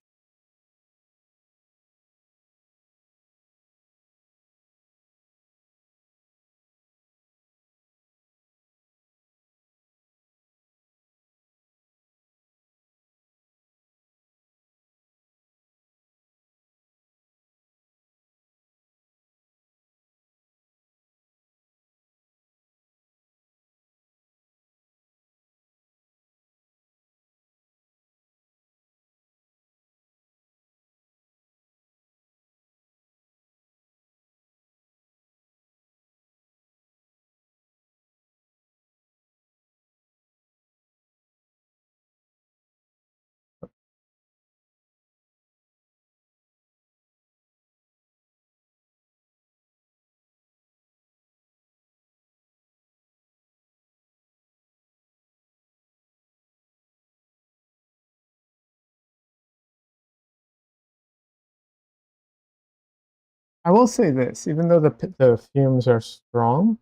I will say this, even though the fumes are strong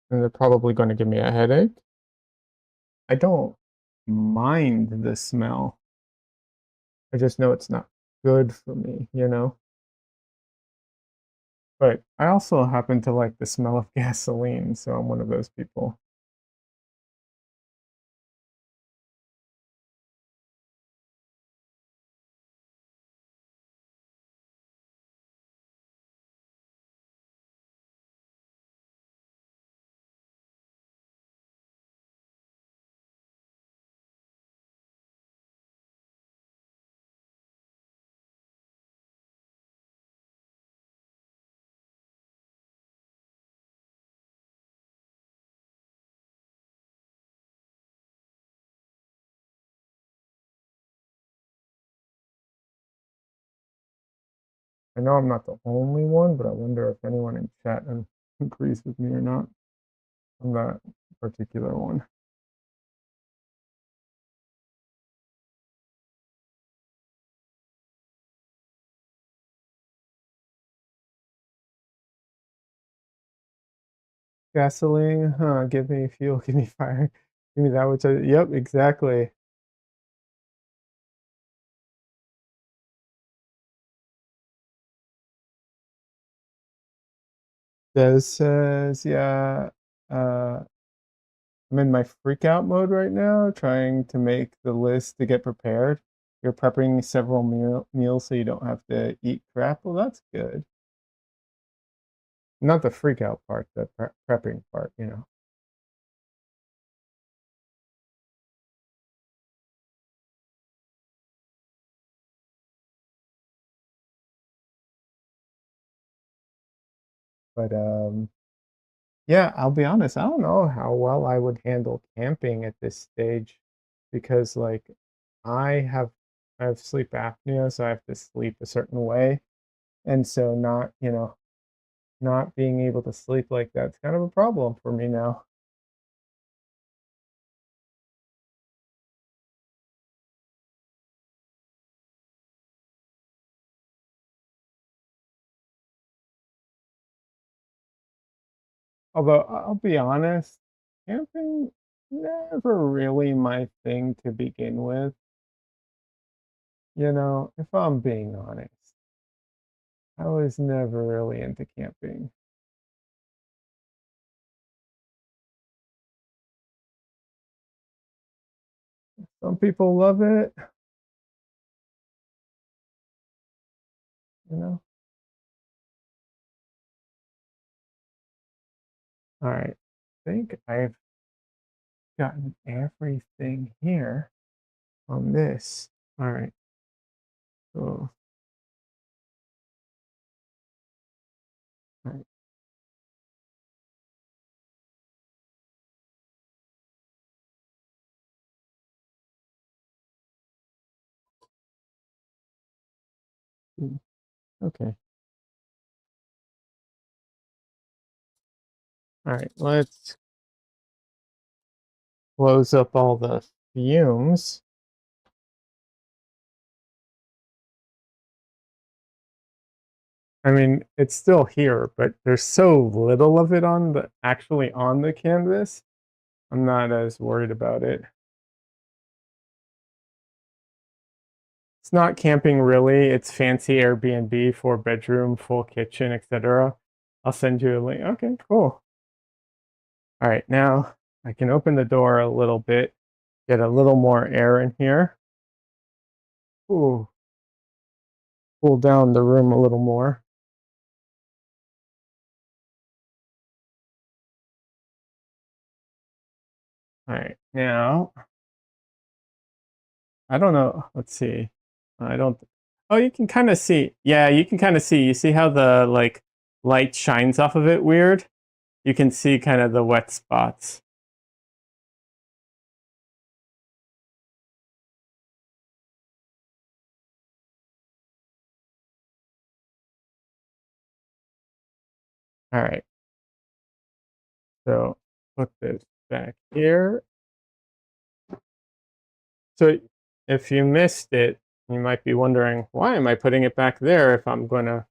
and they're probably going to give me a headache, I don't mind the smell. I just know it's not good for me. But I also happen to like the smell of gasoline, so I'm one of those people. I know I'm not the only one, but I wonder if anyone in chat agrees with me or not on that particular one. Gasoline, huh? Give me fuel, give me fire, give me that which I. Yep, exactly. Des says, yeah, uh, I'm in my freak out mode right now, trying to make the list to get prepared. You're prepping several meals so you don't have to eat crap. Well, that's good. Not the freak out part, the prepping part. But yeah, I'll be honest, I don't know how well I would handle camping at this stage because like I have I have sleep apnea, so I have to sleep a certain way. And so not, not being able to sleep like that's kind of a problem for me now. Although I'll be honest, camping never really my thing to begin with. If I'm being honest, I was never really into camping. Some people love it, you know. All right. I think I've gotten everything here on this. All right. So, all right. Okay. All right. Let's close up all the fumes. I mean, it's still here, but there's so little of it actually on the canvas. I'm not as worried about it. It's not camping really. It's fancy Airbnb, 4 bedroom, full kitchen, etc. I'll send you a link. Okay, cool. All right, now I can open the door a little bit, get a little more air in here. Ooh, cool down the room a little more. All right, now I don't know. Let's see. I don't. Oh, you can kind of see. Yeah, you can kind of see. You see how the light shines off of it weird? You can see kind of the wet spots. All right. So put this back here. So if you missed it, you might be wondering, why am I putting it back there if I'm going to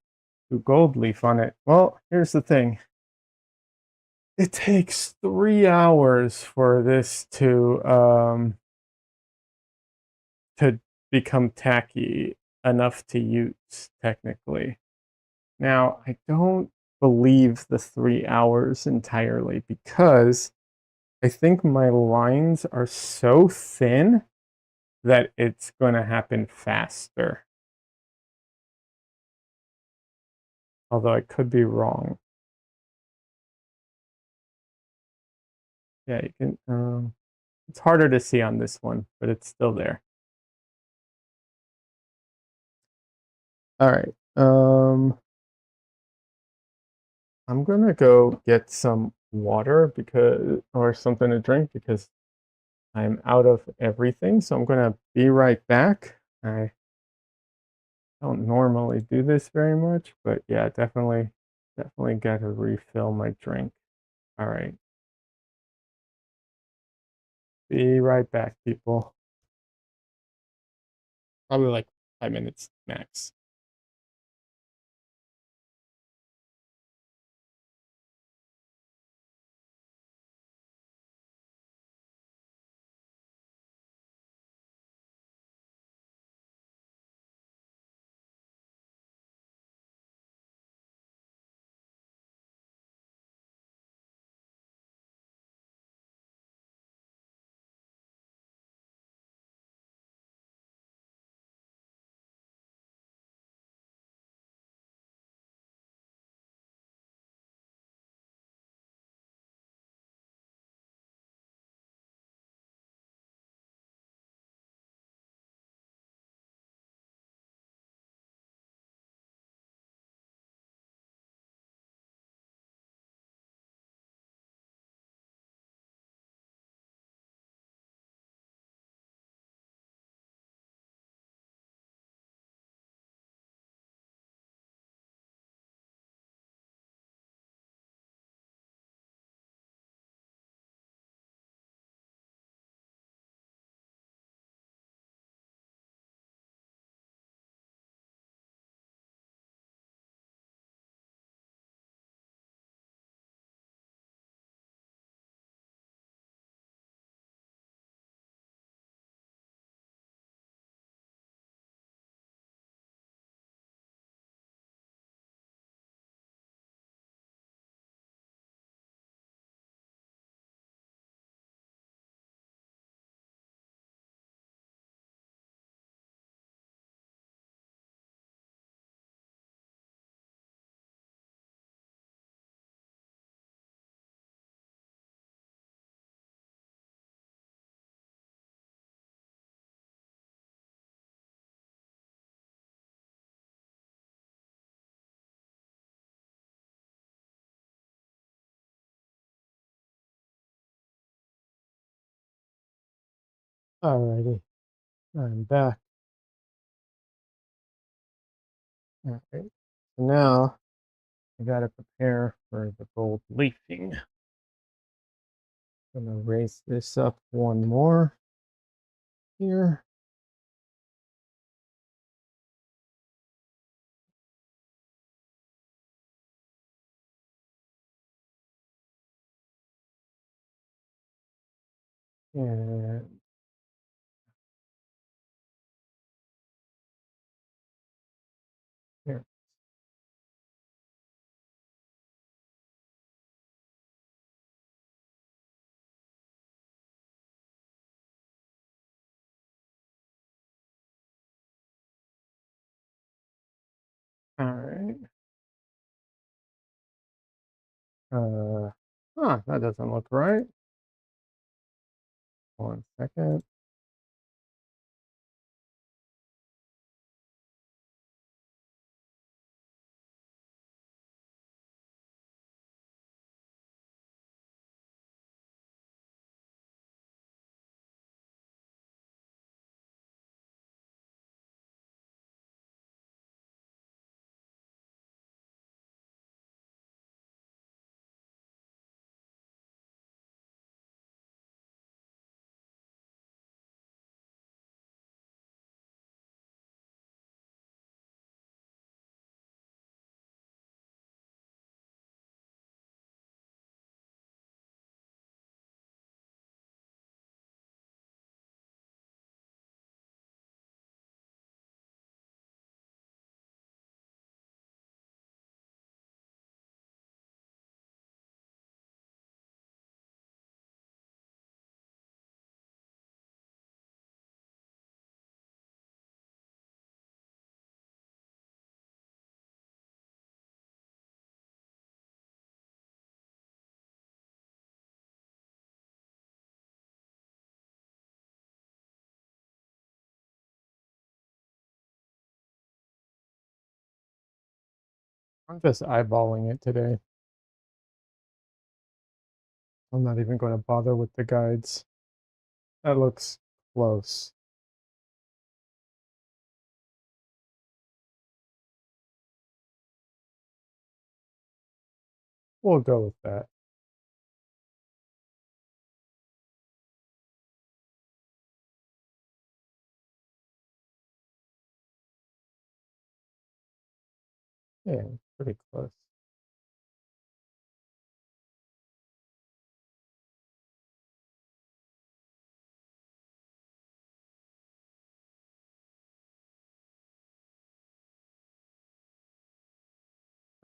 do gold leaf on it? Well, here's the thing. It takes 3 hours for this to become tacky enough to use technically. Now, I don't believe the 3 hours entirely because I think my lines are so thin that it's going to happen faster. Although I could be wrong. Yeah, you can. It's harder to see on this one, but it's still there. All right. I'm gonna go get some water or something to drink because I'm out of everything. So I'm gonna be right back. I don't normally do this very much, but yeah, definitely gotta refill my drink. All right. Be right back, people. Probably like 5 minutes max. Alrighty, I'm back. All right. So now I gotta prepare for the gold leafing. I'm gonna raise this up one more here. And here. All right. That doesn't look right. One second. I'm just eyeballing it today. I'm not even going to bother with the guides. That looks close. We'll go with that. Yeah, pretty close.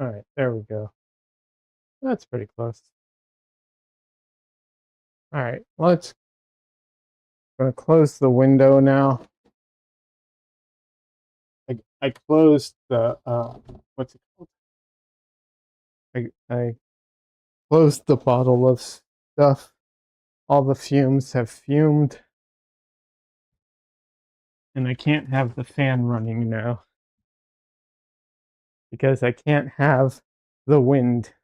All right, there we go. That's pretty close. All right, let's gonna close the window now. I closed the what's it called? I closed the bottle of stuff. All the fumes have fumed, and I can't have the fan running now because I can't have the wind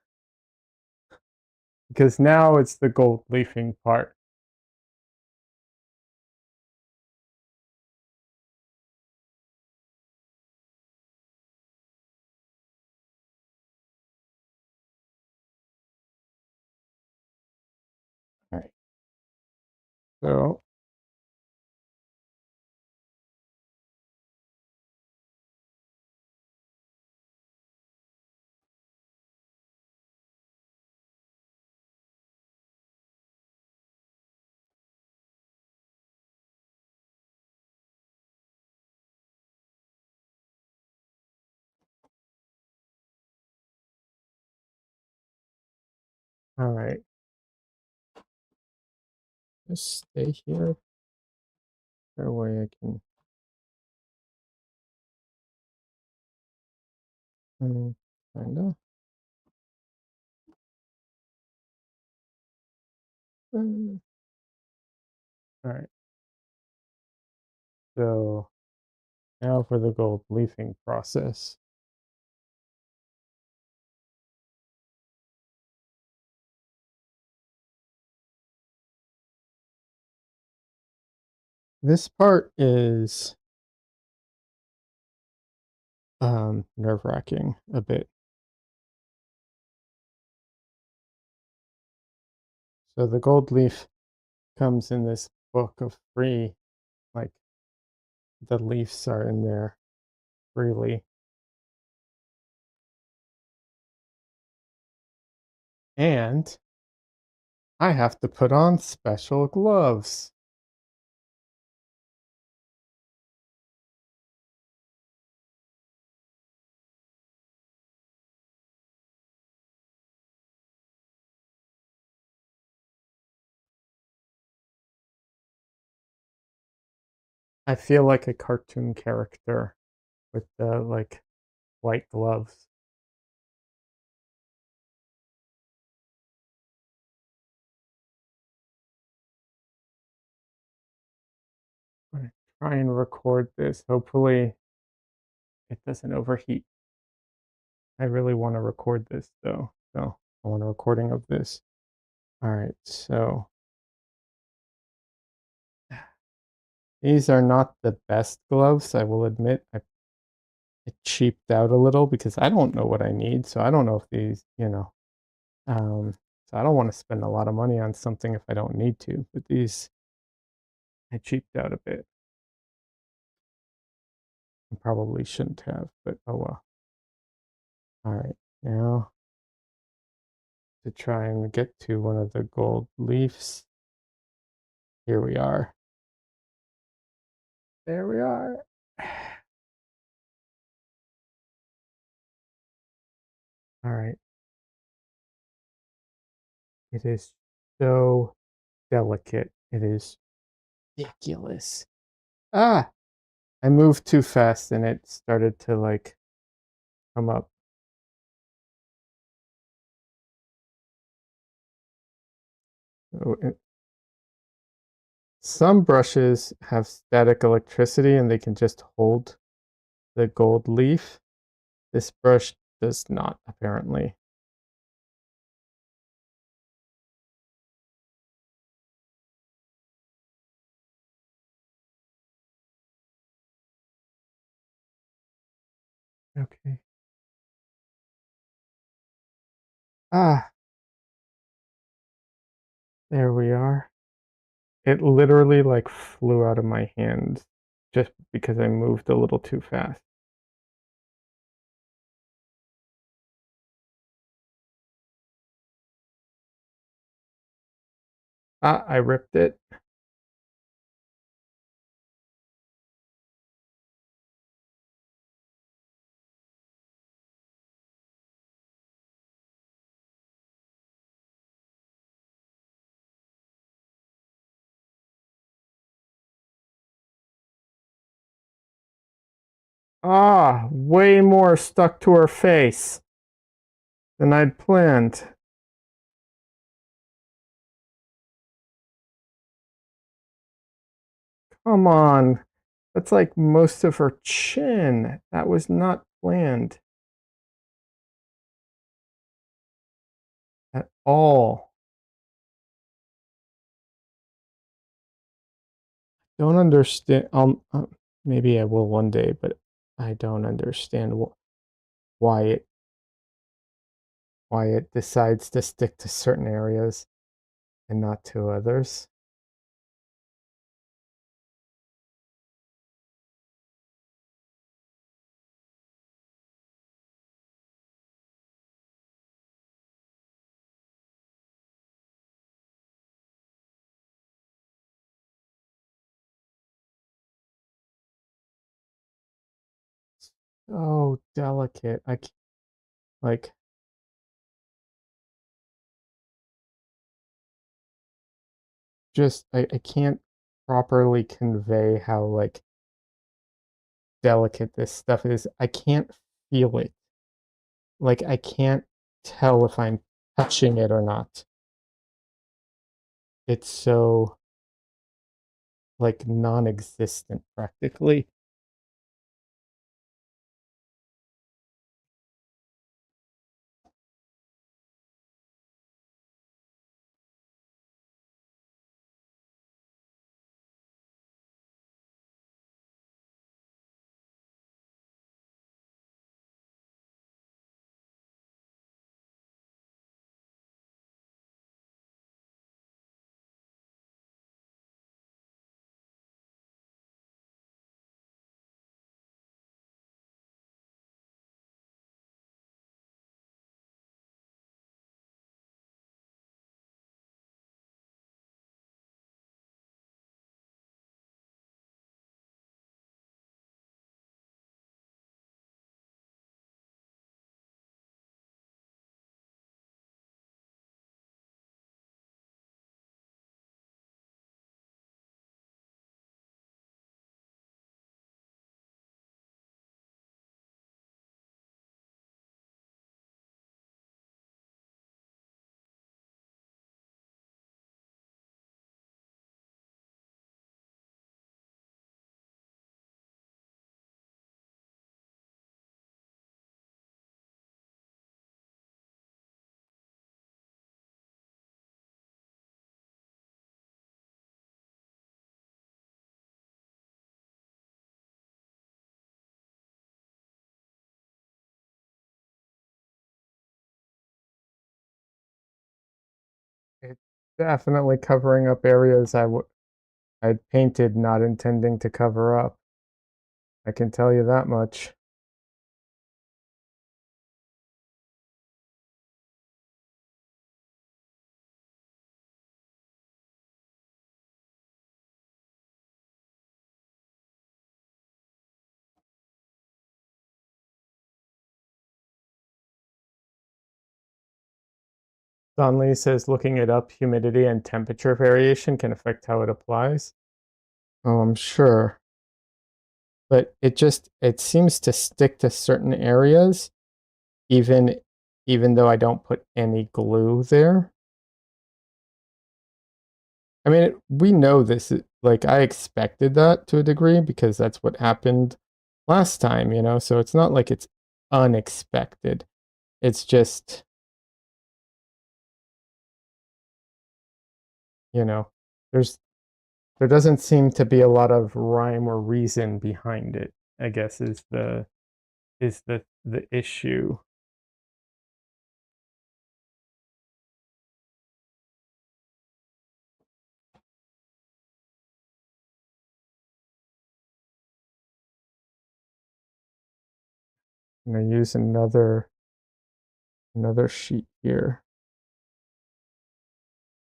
because now it's the gold leafing part. All right, so all right, just stay here. That way I can. I mean, kinda. All right. So now for the gold leafing process. This part is nerve-wracking a bit. So the gold leaf comes in this book of free, like the leaves are in there freely. And I have to put on special gloves. I feel like a cartoon character with the like white gloves. I'm gonna try and record this. Hopefully it doesn't overheat. I really want to record this though. So I want a recording of this. All right, so these are not the best gloves, I will admit. I cheaped out a little because I don't know what I need. So I don't know if these, so I don't want to spend a lot of money on something if I don't need to. But these, I cheaped out a bit. I probably shouldn't have, but oh well. All right, now to try and get to one of the gold leaves. Here we are. There we are. All right. It is so delicate. It is ridiculous. Ah, I moved too fast and it started to like come up. So some brushes have static electricity and they can just hold the gold leaf. This brush does not, apparently. Okay. Ah, there we are. It literally like flew out of my hand just because I moved a little too fast. Ah, I ripped it. Ah, way more stuck to her face than I'd planned. Come on. That's like most of her chin. That was not planned at all. Don't understand. Maybe I will one day, but I don't understand why it why it decides to stick to certain areas and not to others. So delicate. Like just I can't properly convey how like delicate this stuff is. I can't feel it. Like I can't tell if I'm touching it or not. It's so like non-existent practically. Definitely covering up areas I'd painted not intending to cover up. I can tell you that much. Donley says looking it up, humidity and temperature variation can affect how it applies. Oh, I'm sure. But it seems to stick to certain areas, even even though I don't put any glue there. I mean, we know this, like I expected that to a degree because that's what happened last time, so it's not like it's unexpected. It's just, you know, there's there doesn't seem to be a lot of rhyme or reason behind it, I guess is the issue. I'm gonna use another sheet here.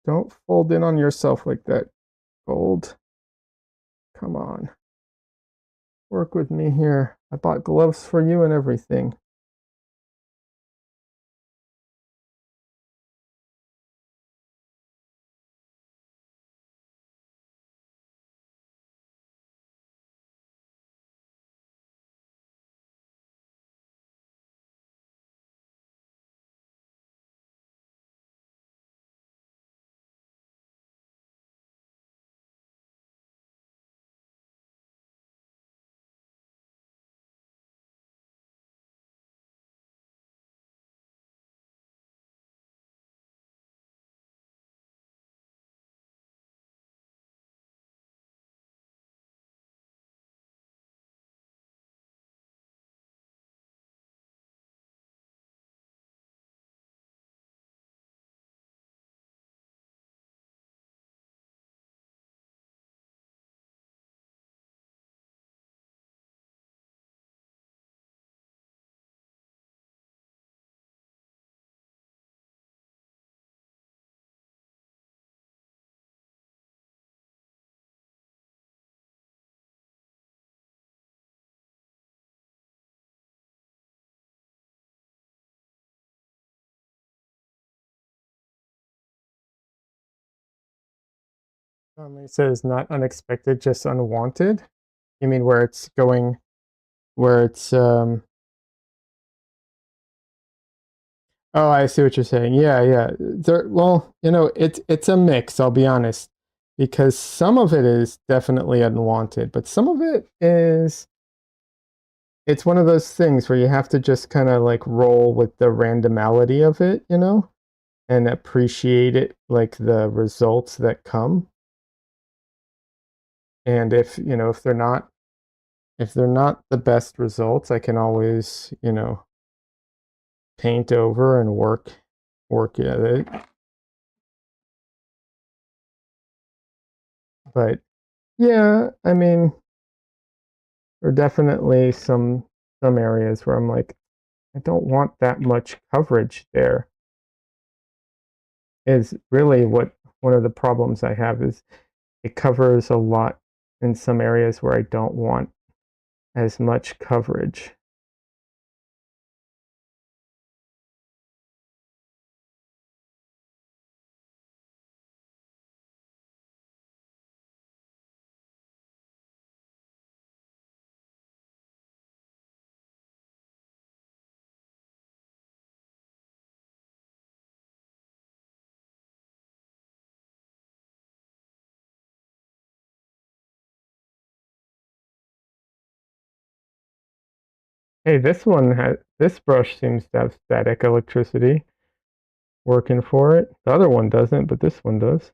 Don't fold in on yourself like that, Gold. Come on. Work with me here. I bought gloves for you and everything. It says not unexpected, just unwanted. You mean where it's going, where it's oh, I see what you're saying. Yeah, yeah. Well, it's a mix, I'll be honest, because some of it is definitely unwanted, but some of it is it's one of those things where you have to just kind of like roll with the randomality of it, and appreciate it like the results that come. And if they're not the best results, I can always, paint over and work at it. But yeah, I mean, there are definitely some areas where I'm like, I don't want that much coverage there. Is really what one of the problems I have is it covers a lot in some areas where I don't want as much coverage. Hey, this brush seems to have static electricity working for it. The other one doesn't, but this one does.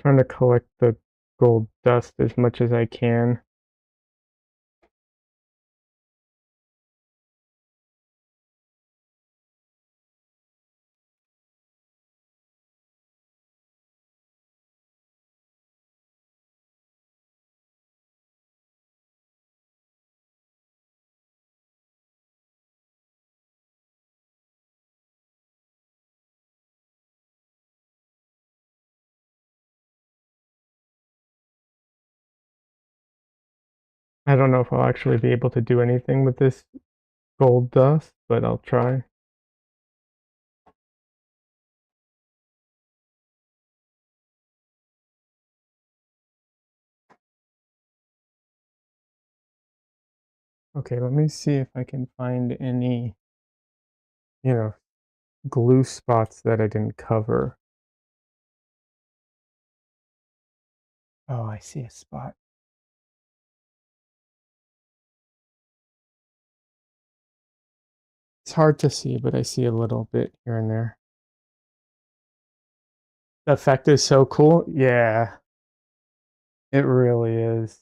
trying to collect the gold dust as much as I can. I don't know if I'll actually be able to do anything with this gold dust, but I'll try. Okay, let me see if I can find any, you know, glue spots that I didn't cover. Oh, I see a spot. It's hard to see, but I see a little bit here and there. The effect is so cool. Yeah, it really is.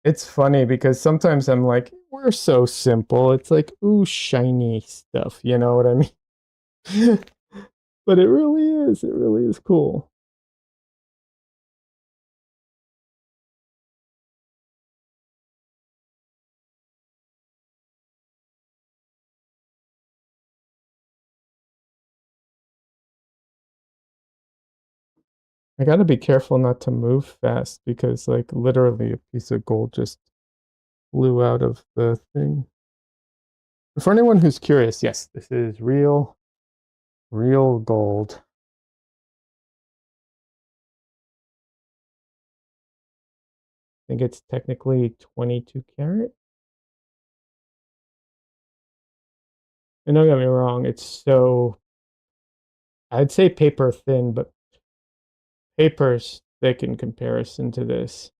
It's funny because sometimes I'm like, we're so simple. It's like, ooh, shiny stuff. You know what I mean? But it really is. It really is cool. I gotta be careful not to move fast because, like, literally a piece of gold just flew out of the thing. For anyone who's curious, yes, this is real gold. I think it's technically 22 karat. And don't get me wrong, it's so, I'd say paper thin, but paper's thick in comparison to this.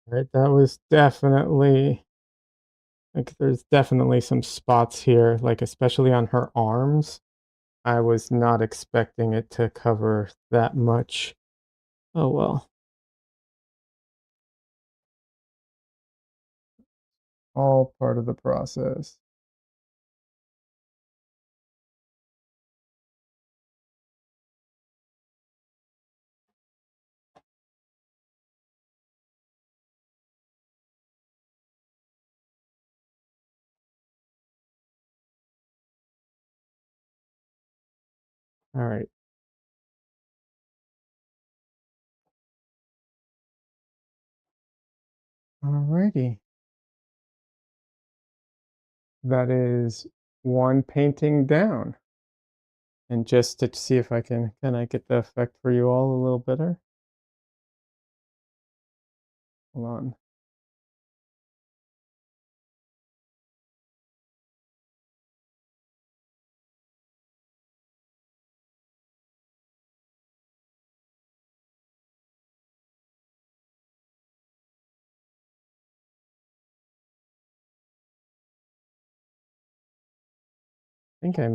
Right, that was definitely, like, there's definitely some spots here, like, especially on her arms. I was not expecting it to cover that much. Oh well, all part of the process. All right. Alrighty. That is one painting down. And just to see if can I get the effect for you all a little better? Hold on. I think I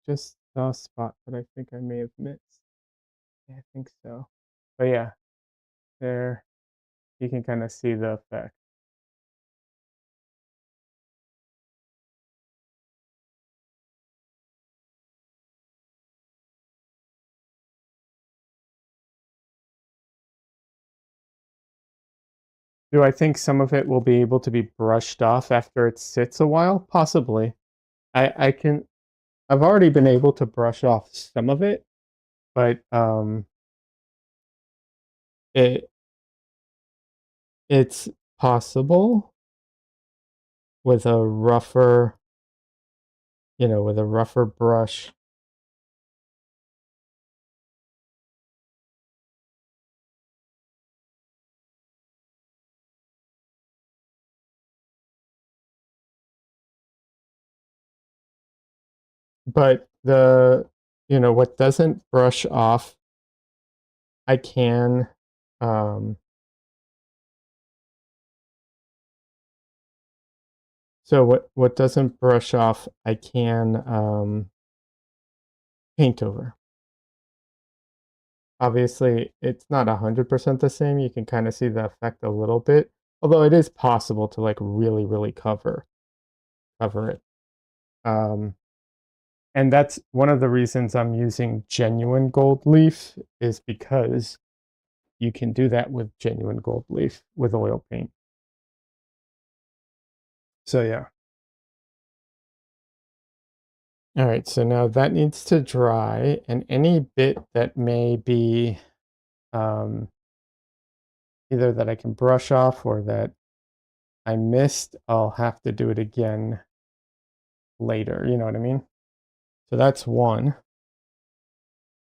just saw a spot that I think I may have missed. Yeah, I think so. But yeah, there you can kind of see the effect. Do I think some of it will be able to be brushed off after it sits a while? Possibly. I can I've already been able to brush off some of it, but it it's possible with a rougher, with a rougher brush. But what doesn't brush off, I can um so what doesn't brush off, I can paint over. Obviously, it's not 100% the same. You can kind of see the effect a little bit, although it is possible to like really, really cover it. Um, and that's one of the reasons I'm using genuine gold leaf is because you can do that with genuine gold leaf with oil paint. So yeah. All right, so now that needs to dry, and any bit that may be um, either that I can brush off or that I missed, I'll have to do it again later. You know what I mean? So that's one.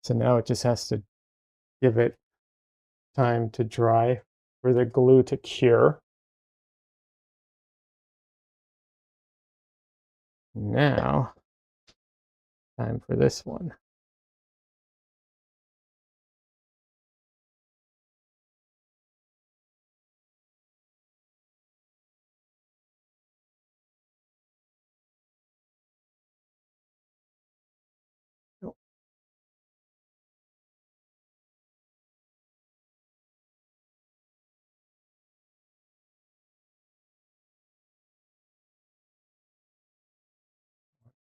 So now it just has to give it time to dry for the glue to cure. Now, time for this one. Oh,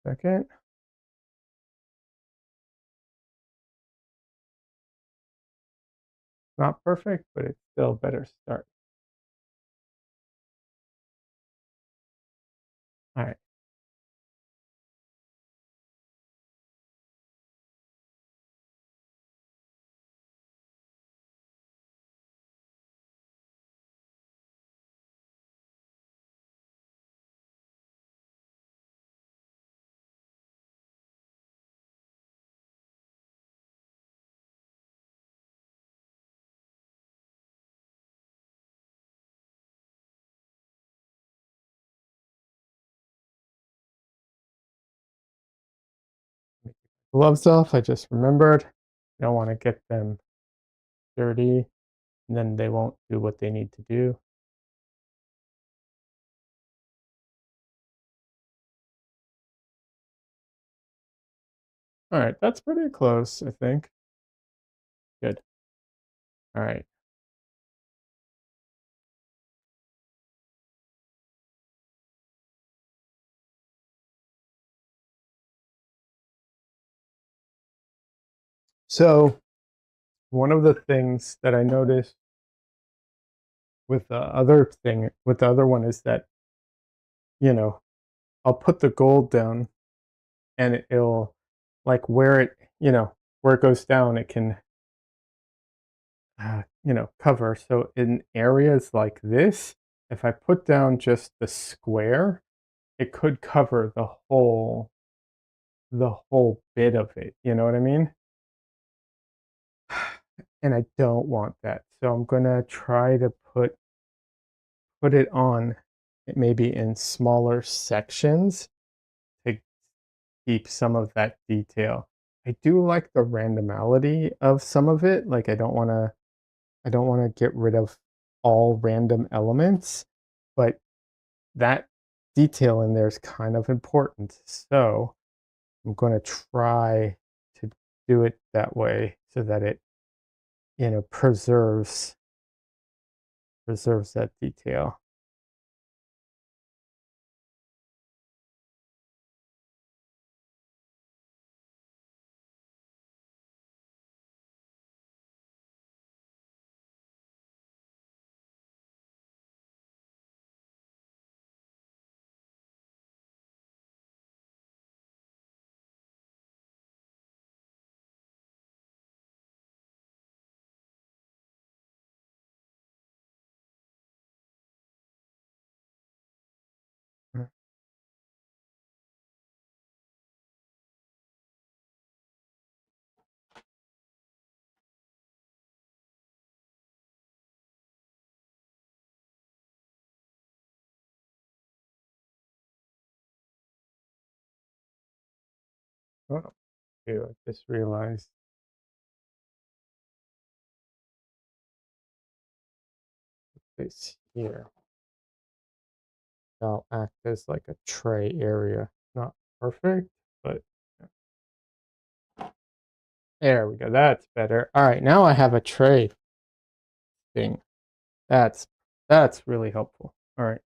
second. Not perfect, but it's still a better start. All right. Gloves off. I just remembered. Don't want to get them dirty, and then they won't do what they need to do. All right, that's pretty close, I think. Good. All right. So one of the things that I noticed with the other one is that, you know, I'll put the gold down and it'll like where it goes down, it can cover. So in areas like this, if I put down just the square, it could cover the whole bit of it. You know what I mean? And I don't want that. So I'm gonna try to put it on maybe in smaller sections to keep some of that detail. I do like the randomality of some of it. Like I don't want to get rid of all random elements, but that detail in there is kind of important. So I'm going to try to do it that way so that it, preserves that detail. Oh, ew, I just realized this here. I'll act as like a tray area. Not perfect, but there we go. That's better. All right, now I have a tray thing. That's that's really helpful. All right.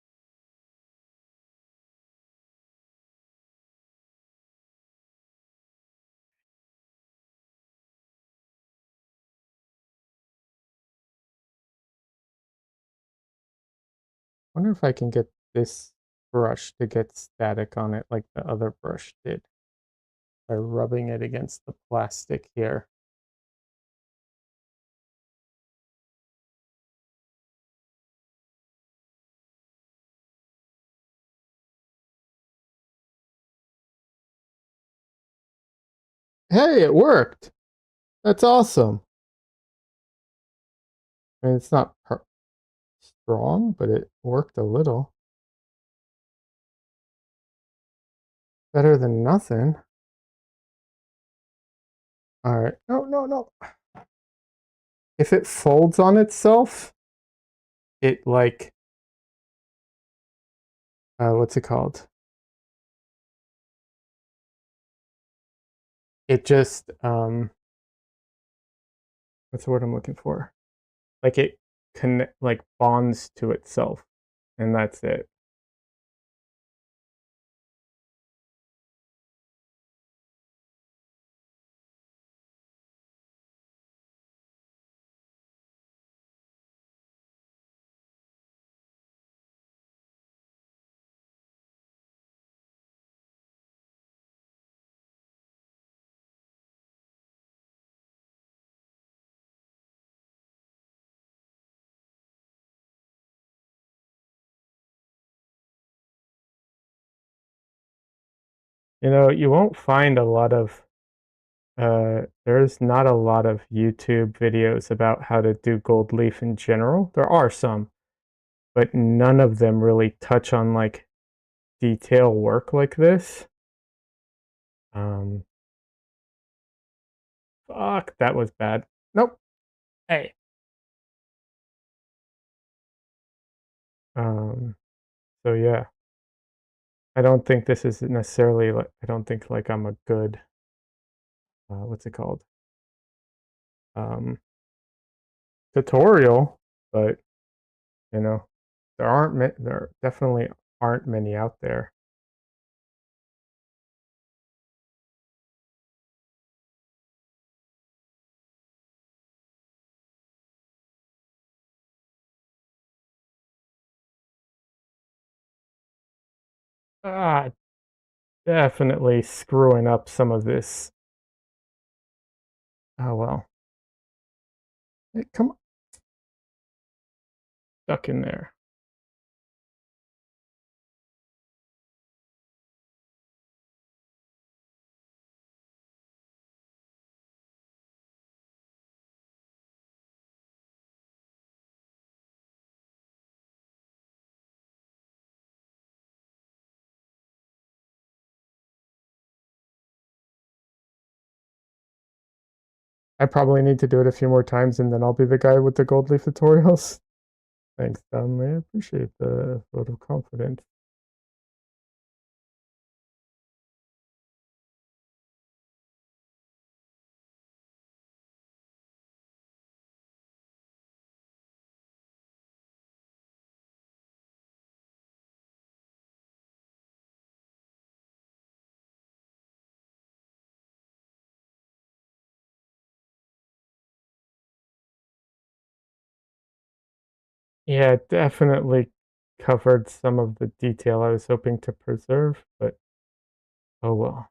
Wonder if I can get this brush to get static on it like the other brush did by rubbing it against the plastic here. Hey, it worked. That's awesome. I mean, it's not strong, but it worked a little. Better than nothing. All right. No, no, no. If it folds on itself, it like, what's it called? It just, what's the word I'm looking for? Like it like bonds to itself, and that's it. You know, you won't find a lot of there's not a lot of YouTube videos about how to do gold leaf in general. There are some, but none of them really touch on like detail work like this. Um, fuck, that was bad. Nope. Hey. Um, so yeah, I don't think this is necessarily like I don't think like I'm a good what's it called? Um, tutorial, but you know, there definitely aren't many out there. Ah, definitely screwing up some of this. Oh well. Hey, come on, stuck in there. I probably need to do it a few more times and then I'll be the guy with the gold leaf tutorials. Thanks, Donnelly. I appreciate the vote of confidence. Yeah, it definitely covered some of the detail I was hoping to preserve, but oh well.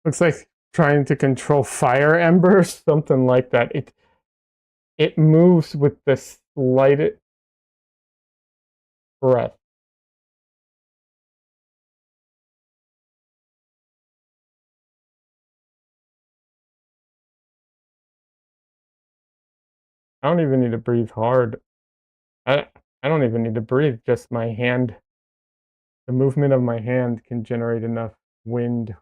Looks like trying to control fire embers, something like that. It moves with the slightest breath. I don't even need to breathe hard. I don't even need to breathe. Just my hand, the movement of my hand can generate enough wind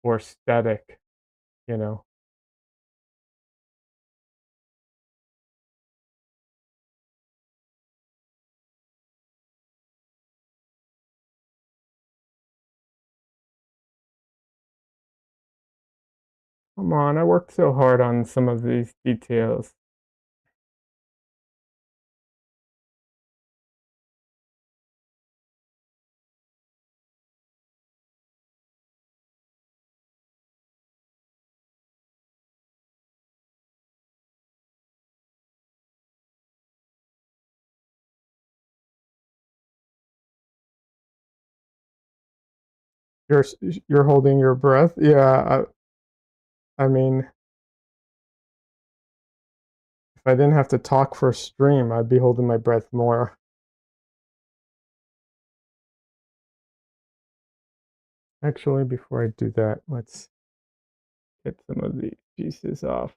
or static, you know. Come on, I worked so hard on some of these details. You're you're holding your breath. Yeah, I mean, if I didn't have to talk for a stream, I'd be holding my breath more. Actually, before I do that, let's get some of the pieces off.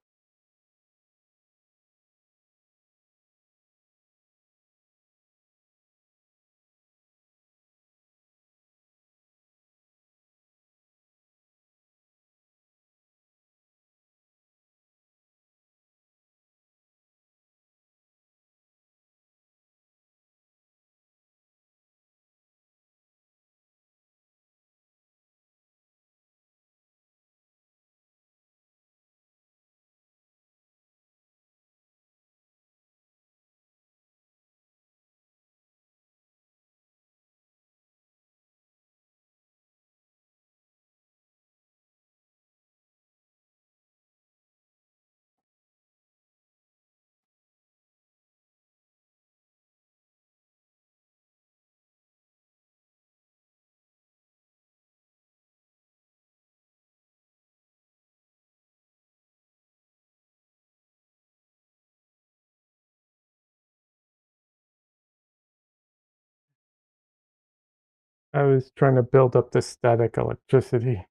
I was trying to build up the static electricity.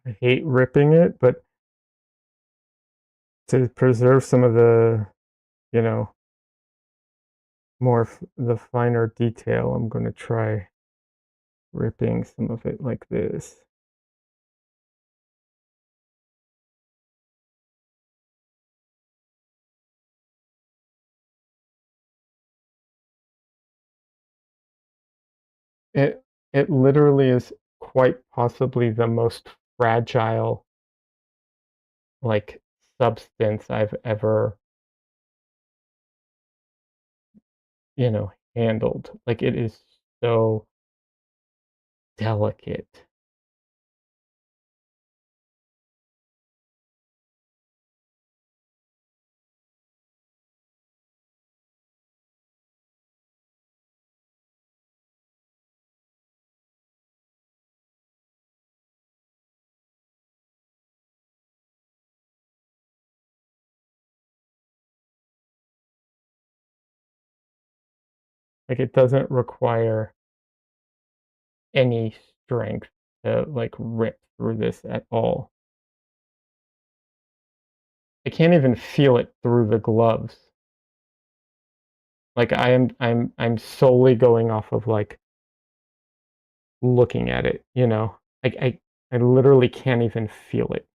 I hate ripping it, but to preserve some of the, you know, more the finer detail, I'm going to try ripping some of it like this. It it literally is quite possibly the most fragile like substance I've ever, handled. Like it is so delicate. Like it doesn't require any strength to like rip through this at all. I can't even feel it through the gloves. Like I'm solely going off of like looking at it, you know? Like I literally can't even feel it.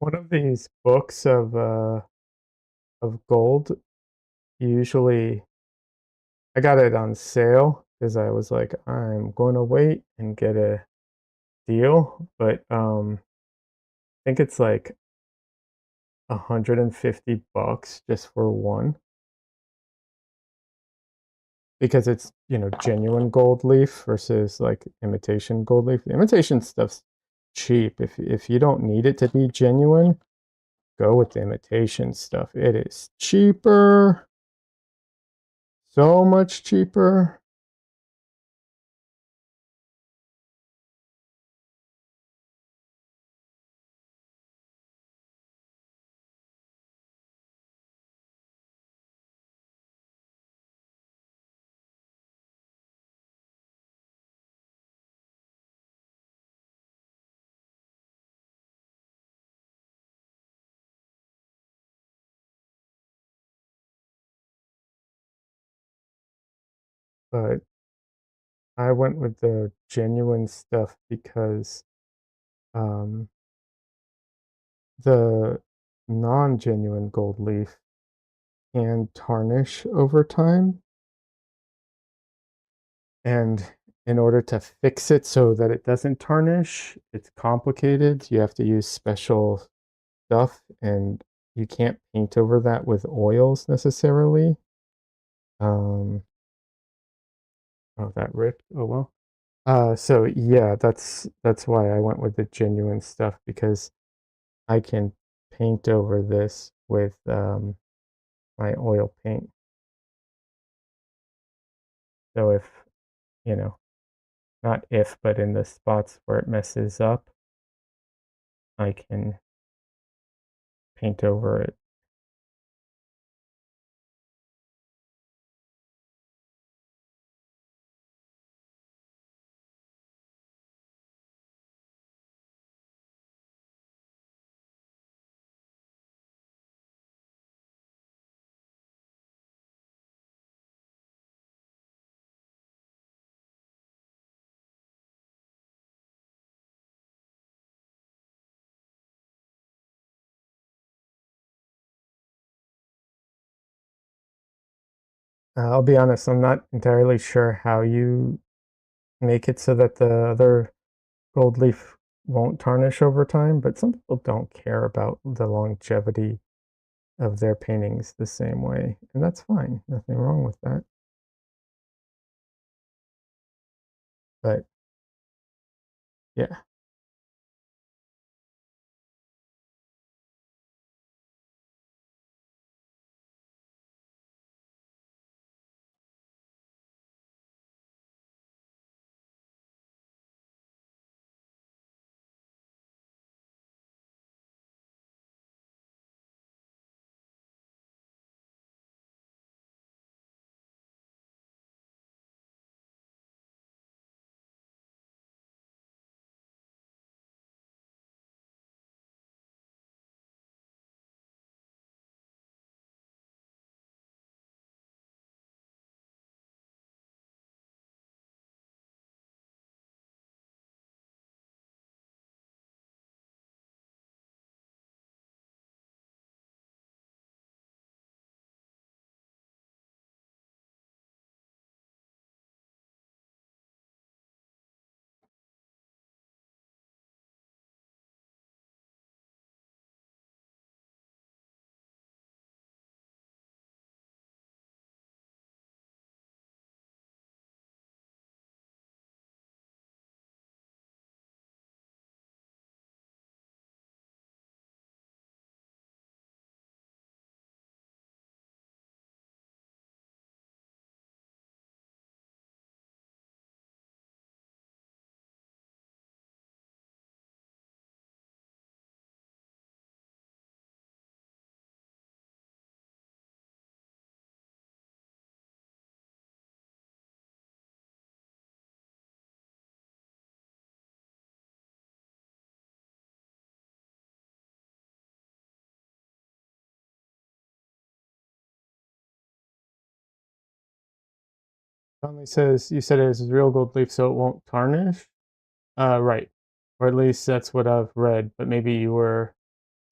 One of these books of gold, usually I got it on sale because I was like, I'm going to wait and get a deal, but I think it's like $150 just for one because it's, genuine gold leaf versus like imitation gold leaf. The imitation stuff's cheap. If you don't need it to be genuine, go with the imitation stuff. It is cheaper, so much cheaper. But I went with the genuine stuff because um, the non-genuine gold leaf can tarnish over time. And in order to fix it so that it doesn't tarnish, it's complicated. You have to use special stuff, and you can't paint over that with oils necessarily. Oh, that ripped. Oh well. So yeah, that's why I went with the genuine stuff because I can paint over this with my oil paint. So if, you know, not if, but in the spots where it messes up, I can paint over it. I'll be honest, I'm not entirely sure how you make it so that the other gold leaf won't tarnish over time, but some people don't care about the longevity of their paintings the same way, and that's fine. Nothing wrong with that. But yeah. It only says you said it is real gold leaf, so it won't tarnish. Right, or at least that's what I've read. But maybe you were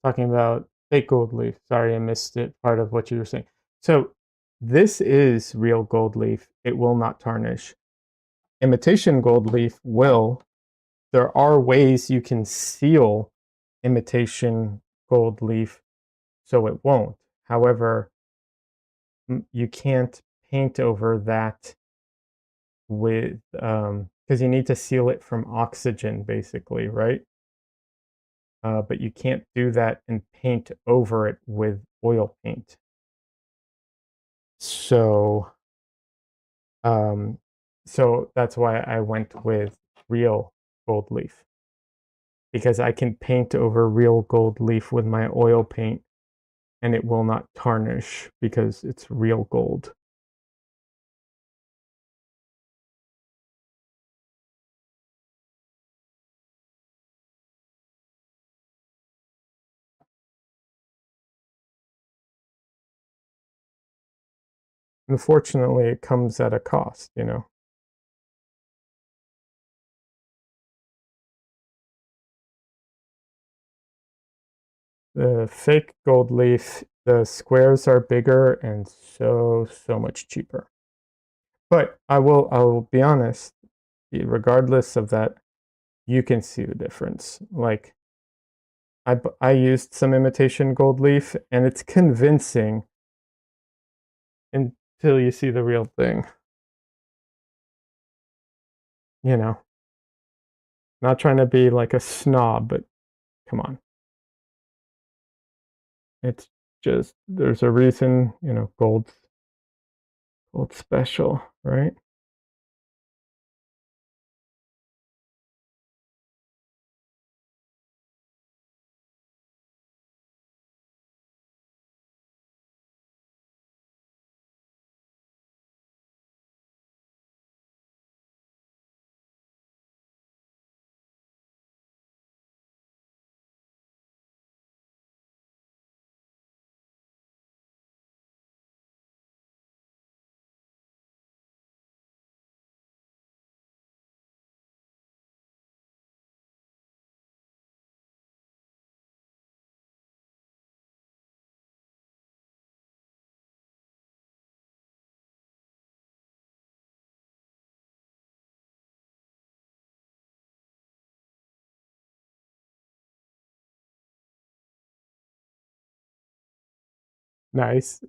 talking about fake gold leaf. Sorry, I missed it. Part of what you were saying. So this is real gold leaf. It will not tarnish. Imitation gold leaf will. There are ways you can seal imitation gold leaf so it won't. However, you can't paint over that with because you need to seal it from oxygen, basically, right? But you can't do that and paint over it with oil paint. So, um, so that's why I went with real gold leaf, because I can paint over real gold leaf with my oil paint and it will not tarnish because it's real gold. Unfortunately, it comes at a cost, you know. The fake gold leaf, the squares are bigger and so much cheaper. But I will be honest, regardless of that, you can see the difference. Like I used some imitation gold leaf and it's convincing until you see the real thing. You know, not trying to be like a snob, but come on. It's just there's a reason, you know, gold special, right? Nice.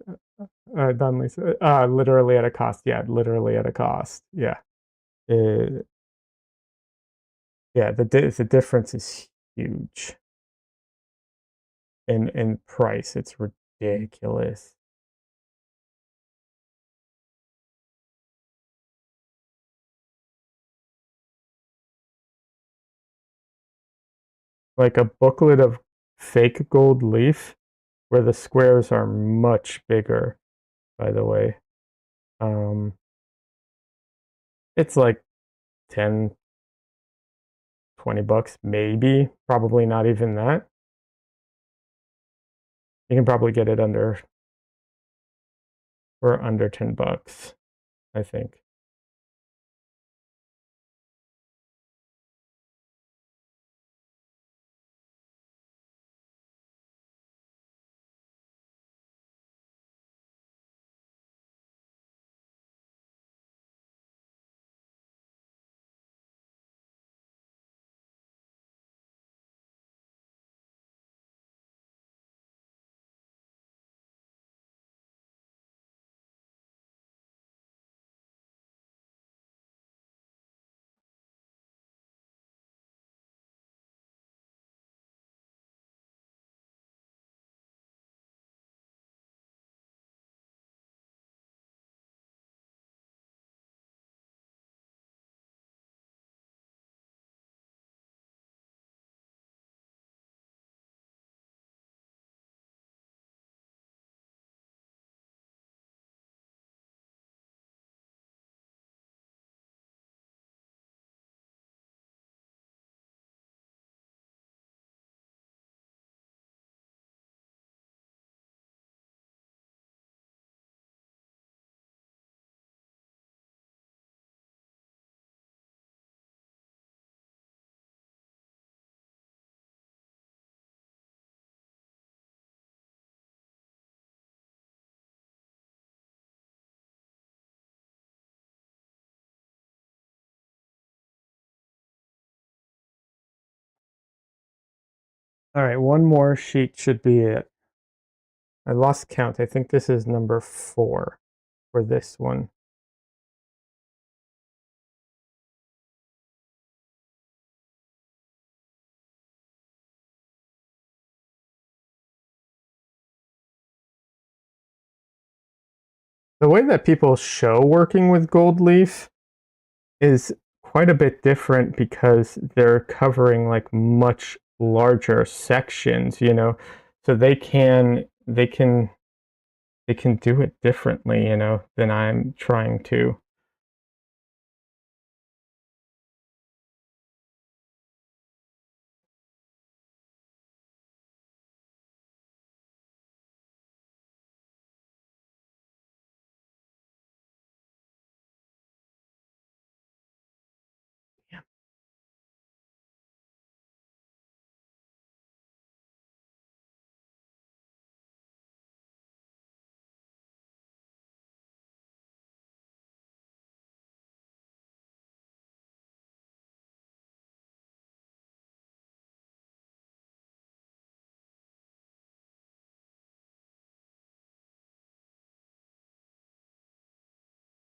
Done, Lisa. Literally at a cost. Yeah, literally at a cost. Yeah. Uh, yeah, the difference is huge in price. It's ridiculous. Like a booklet of fake gold leaf where the squares are much bigger, by the way. Um, it's like 10, 20 bucks, maybe. Probably not even that. You can probably get it under 10 bucks, I think. All right, one more sheet should be it. I lost count. I think this is number 4 for this one. The way that people show working with gold leaf is quite a bit different because they're covering like much larger sections, so they can do it differently, than I'm trying to.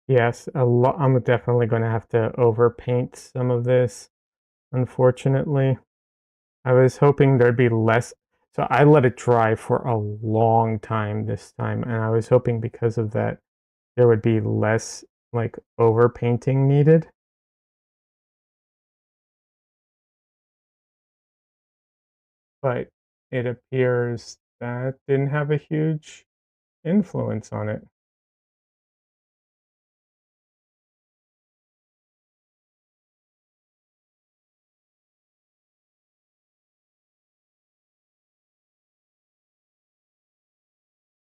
Yes, I'm definitely going to have to overpaint some of this, unfortunately. I was hoping there'd be less. So I let it dry for a long time this time, and I was hoping because of that there would be less like overpainting needed. But it appears that didn't have a huge influence on it.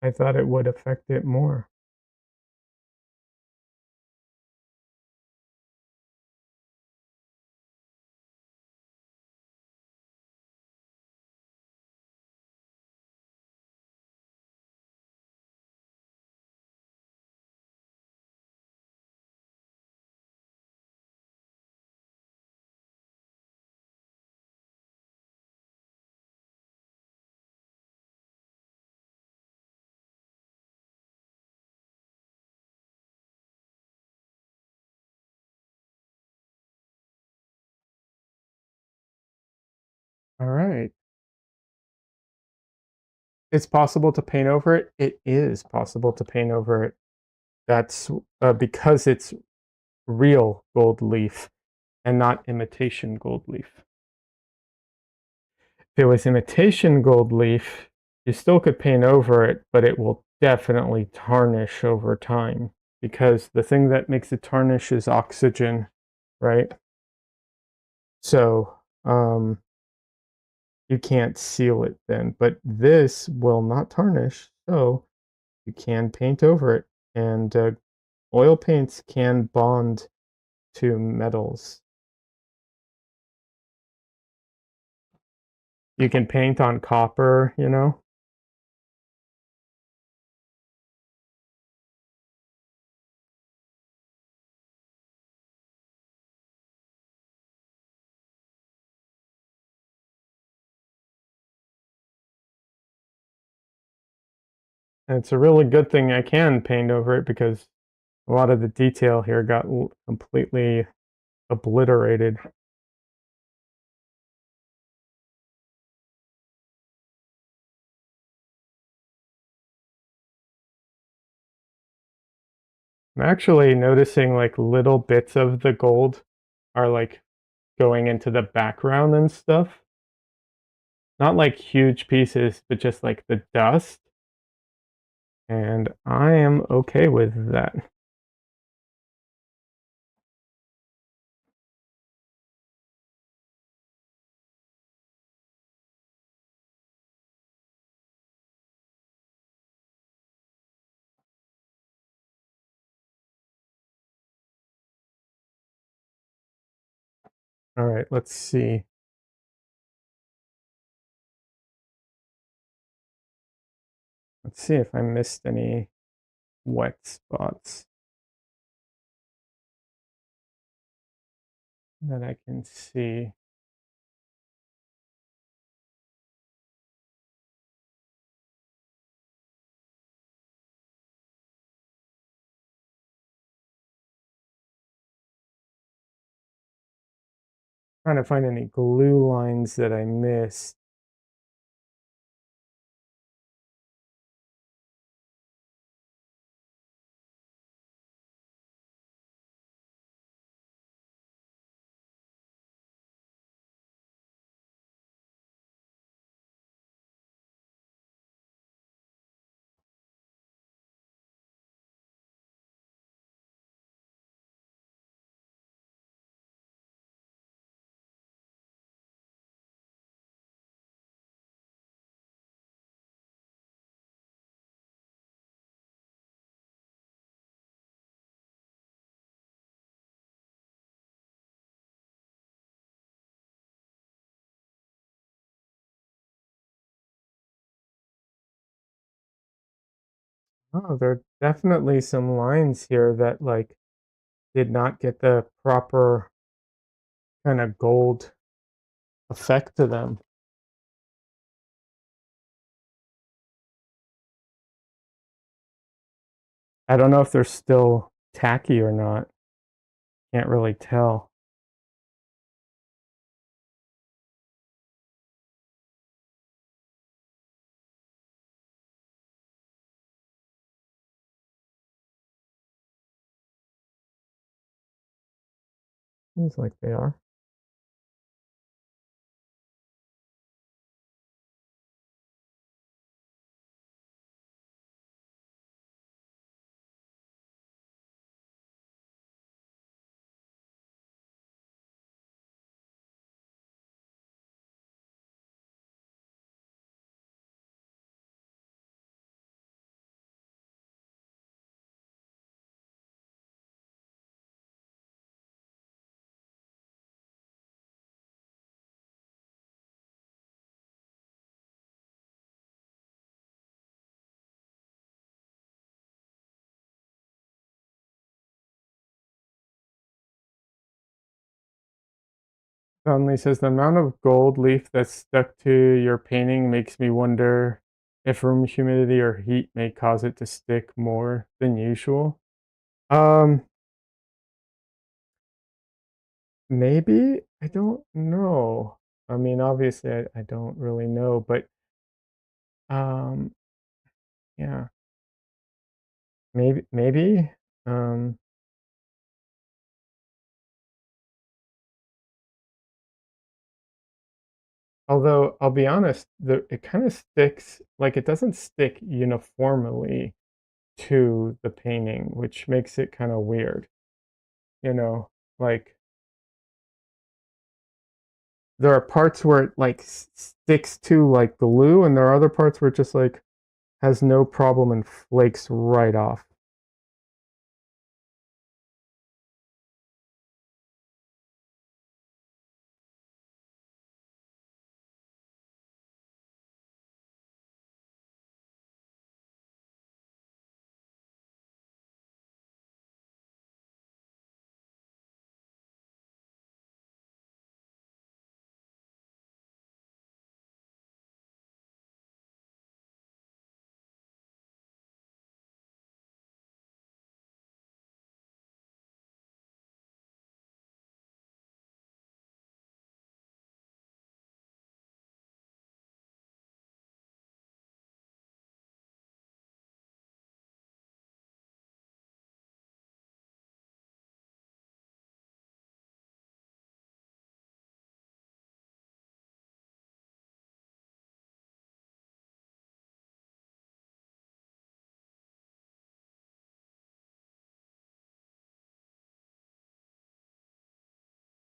I thought it would affect it more. All right. It's possible to paint over it. It is possible to paint over it. That's because it's real gold leaf and not imitation gold leaf. If it was imitation gold leaf, you still could paint over it, but it will definitely tarnish over time because the thing that makes it tarnish is oxygen, right? So you can't seal it then. But this will not tarnish, so you can paint over it. And oil paints can bond to metals. You can paint on copper. And it's a really good thing I can paint over it because a lot of the detail here got completely obliterated. I'm actually noticing like little bits of the gold are like going into the background and stuff. Not like huge pieces, but just like the dust. And I am okay with that. All right, let's see. Let's see if I missed any wet spots that I can see. trying to find any glue lines that I missed. Oh, there are definitely some lines here that like did not get the proper kind of gold effect to them. I don't know if they're still tacky or not. Can't really tell. Seems like they are. Conley says the amount of gold leaf that's stuck to your painting makes me wonder if room humidity or heat may cause it to stick more than usual. Um, Maybe. I don't know. I mean, obviously, I don't really know, but um, yeah, maybe. Um, Although I'll be honest, it kind of sticks, like it doesn't stick uniformly to the painting, which makes it kind of weird, you know, like there are parts where it like sticks to like glue, and there are other parts where it just like has no problem and flakes right off.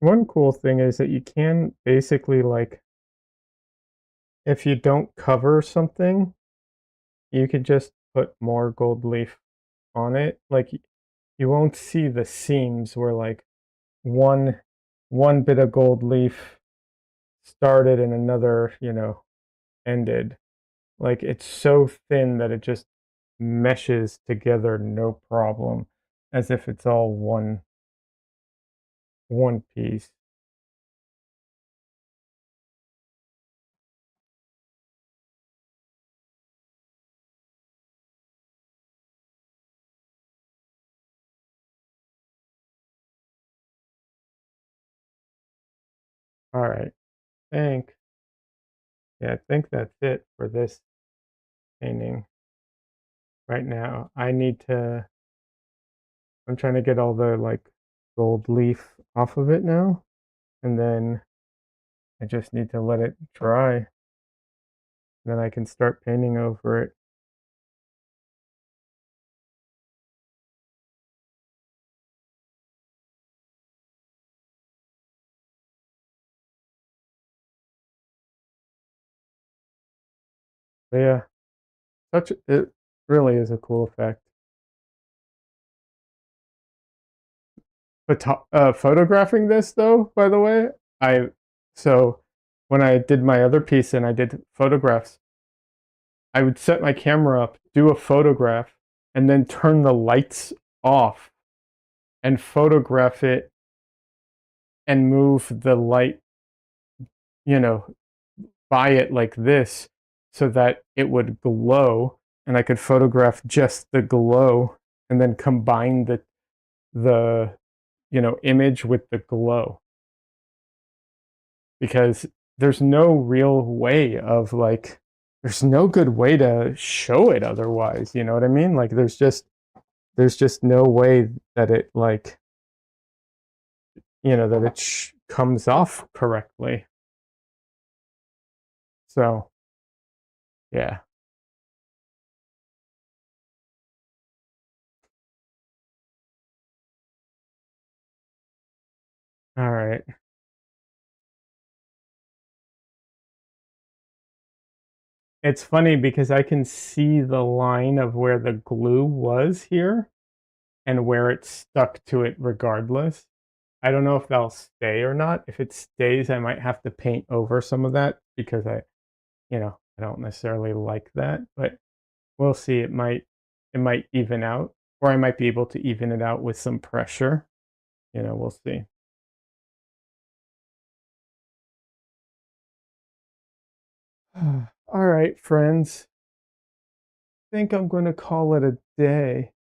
One cool thing is that you can basically like if you don't cover something, you could just put more gold leaf on it. Like you won't see the seams where like one one bit of gold leaf started and another, ended. Like it's so thin that it just meshes together no problem, as if it's all one piece. All right. Think. Yeah, I think that's it for this painting right now. I'm trying to get all the like gold leaf off of it now, and then I just need to let it dry. Then I can start painting over it. But yeah, it really is a cool effect. But photographing this though, by the way, I so when I did my other piece and I did photographs, I would set my camera up, do a photograph, and then turn the lights off and photograph it and move the light, you know, by it like this so that it would glow and I could photograph just the glow and then combine the image with the glow, because there's no real way of like there's no good way to show it otherwise, you know what I mean? Like there's just no way that it like that it comes off correctly. So yeah. All right. It's funny because I can see the line of where the glue was here and where it stuck to it regardless. I don't know if that'll stay or not. If it stays, I might have to paint over some of that because I don't necessarily like that, but we'll see. It might even out, or I might be able to even it out with some pressure. We'll see. All right, friends. I think I'm going to call it a day.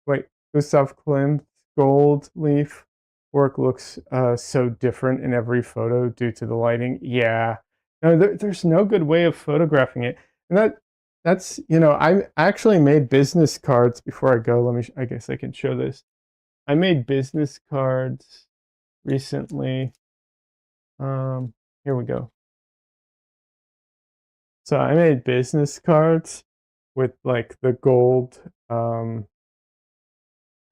Wait, Gustav Klimt's gold leaf work looks so different in every photo due to the lighting. Yeah, no, there's no good way of photographing it, and that's I actually made business cards before I go. I guess I can show this. I made business cards recently. Here we go. So I made business cards with like the gold.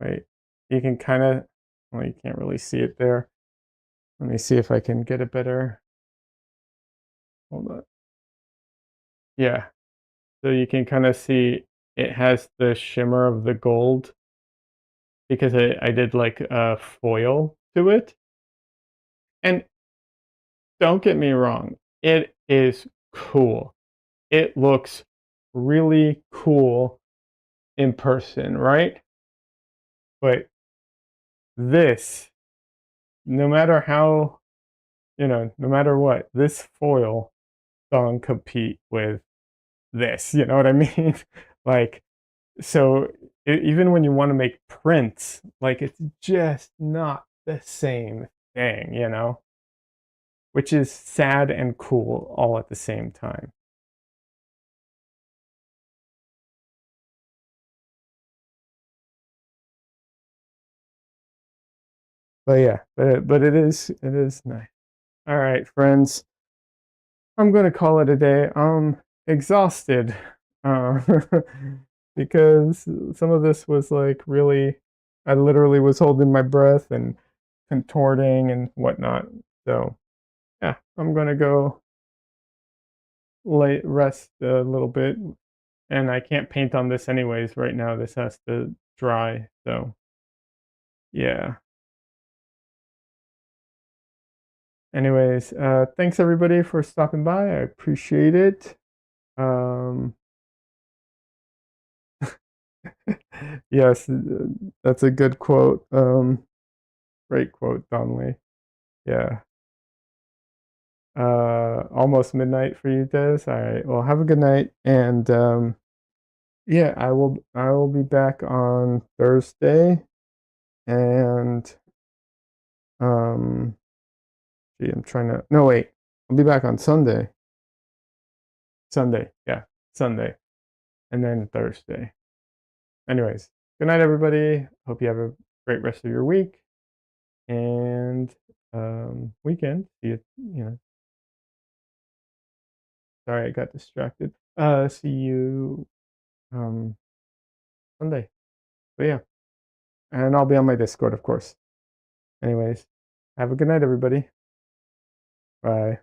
Wait, you can kind of, well, you can't really see it there. Let me see if I can get a better, hold on. Yeah, so you can kind of see it has the shimmer of the gold because I did like a foil to it. And don't get me wrong, it is cool. It looks really cool in person, right? But this, no matter how, no matter what, this foil don't compete with this, you know what I mean? Like, so even when you want to make prints, like it's just not the same thing, which is sad and cool all at the same time. But yeah, but it is nice. All right, friends, I'm gonna call it a day. I'm exhausted, uh, because some of this was like really, I literally was holding my breath and contorting and whatnot. So yeah, I'm gonna go rest a little bit, and I can't paint on this anyways right now. This has to dry. So yeah. Anyways, thanks everybody for stopping by. I appreciate it. Um, yes, that's a good quote. Great quote, Donnelly. Yeah. Almost midnight for you, Des. All right. Well, have a good night, and yeah, I will be back on Thursday, and um Gee, I'm trying to. No, wait. I'll be back on Sunday. Sunday, yeah, Sunday, and then Thursday. Anyways, good night, everybody. Hope you have a great rest of your week and weekend. See you. You know, sorry, I got distracted. See you um Sunday. But yeah, and I'll be on my Discord, of course. Anyways, have a good night, everybody. Bye.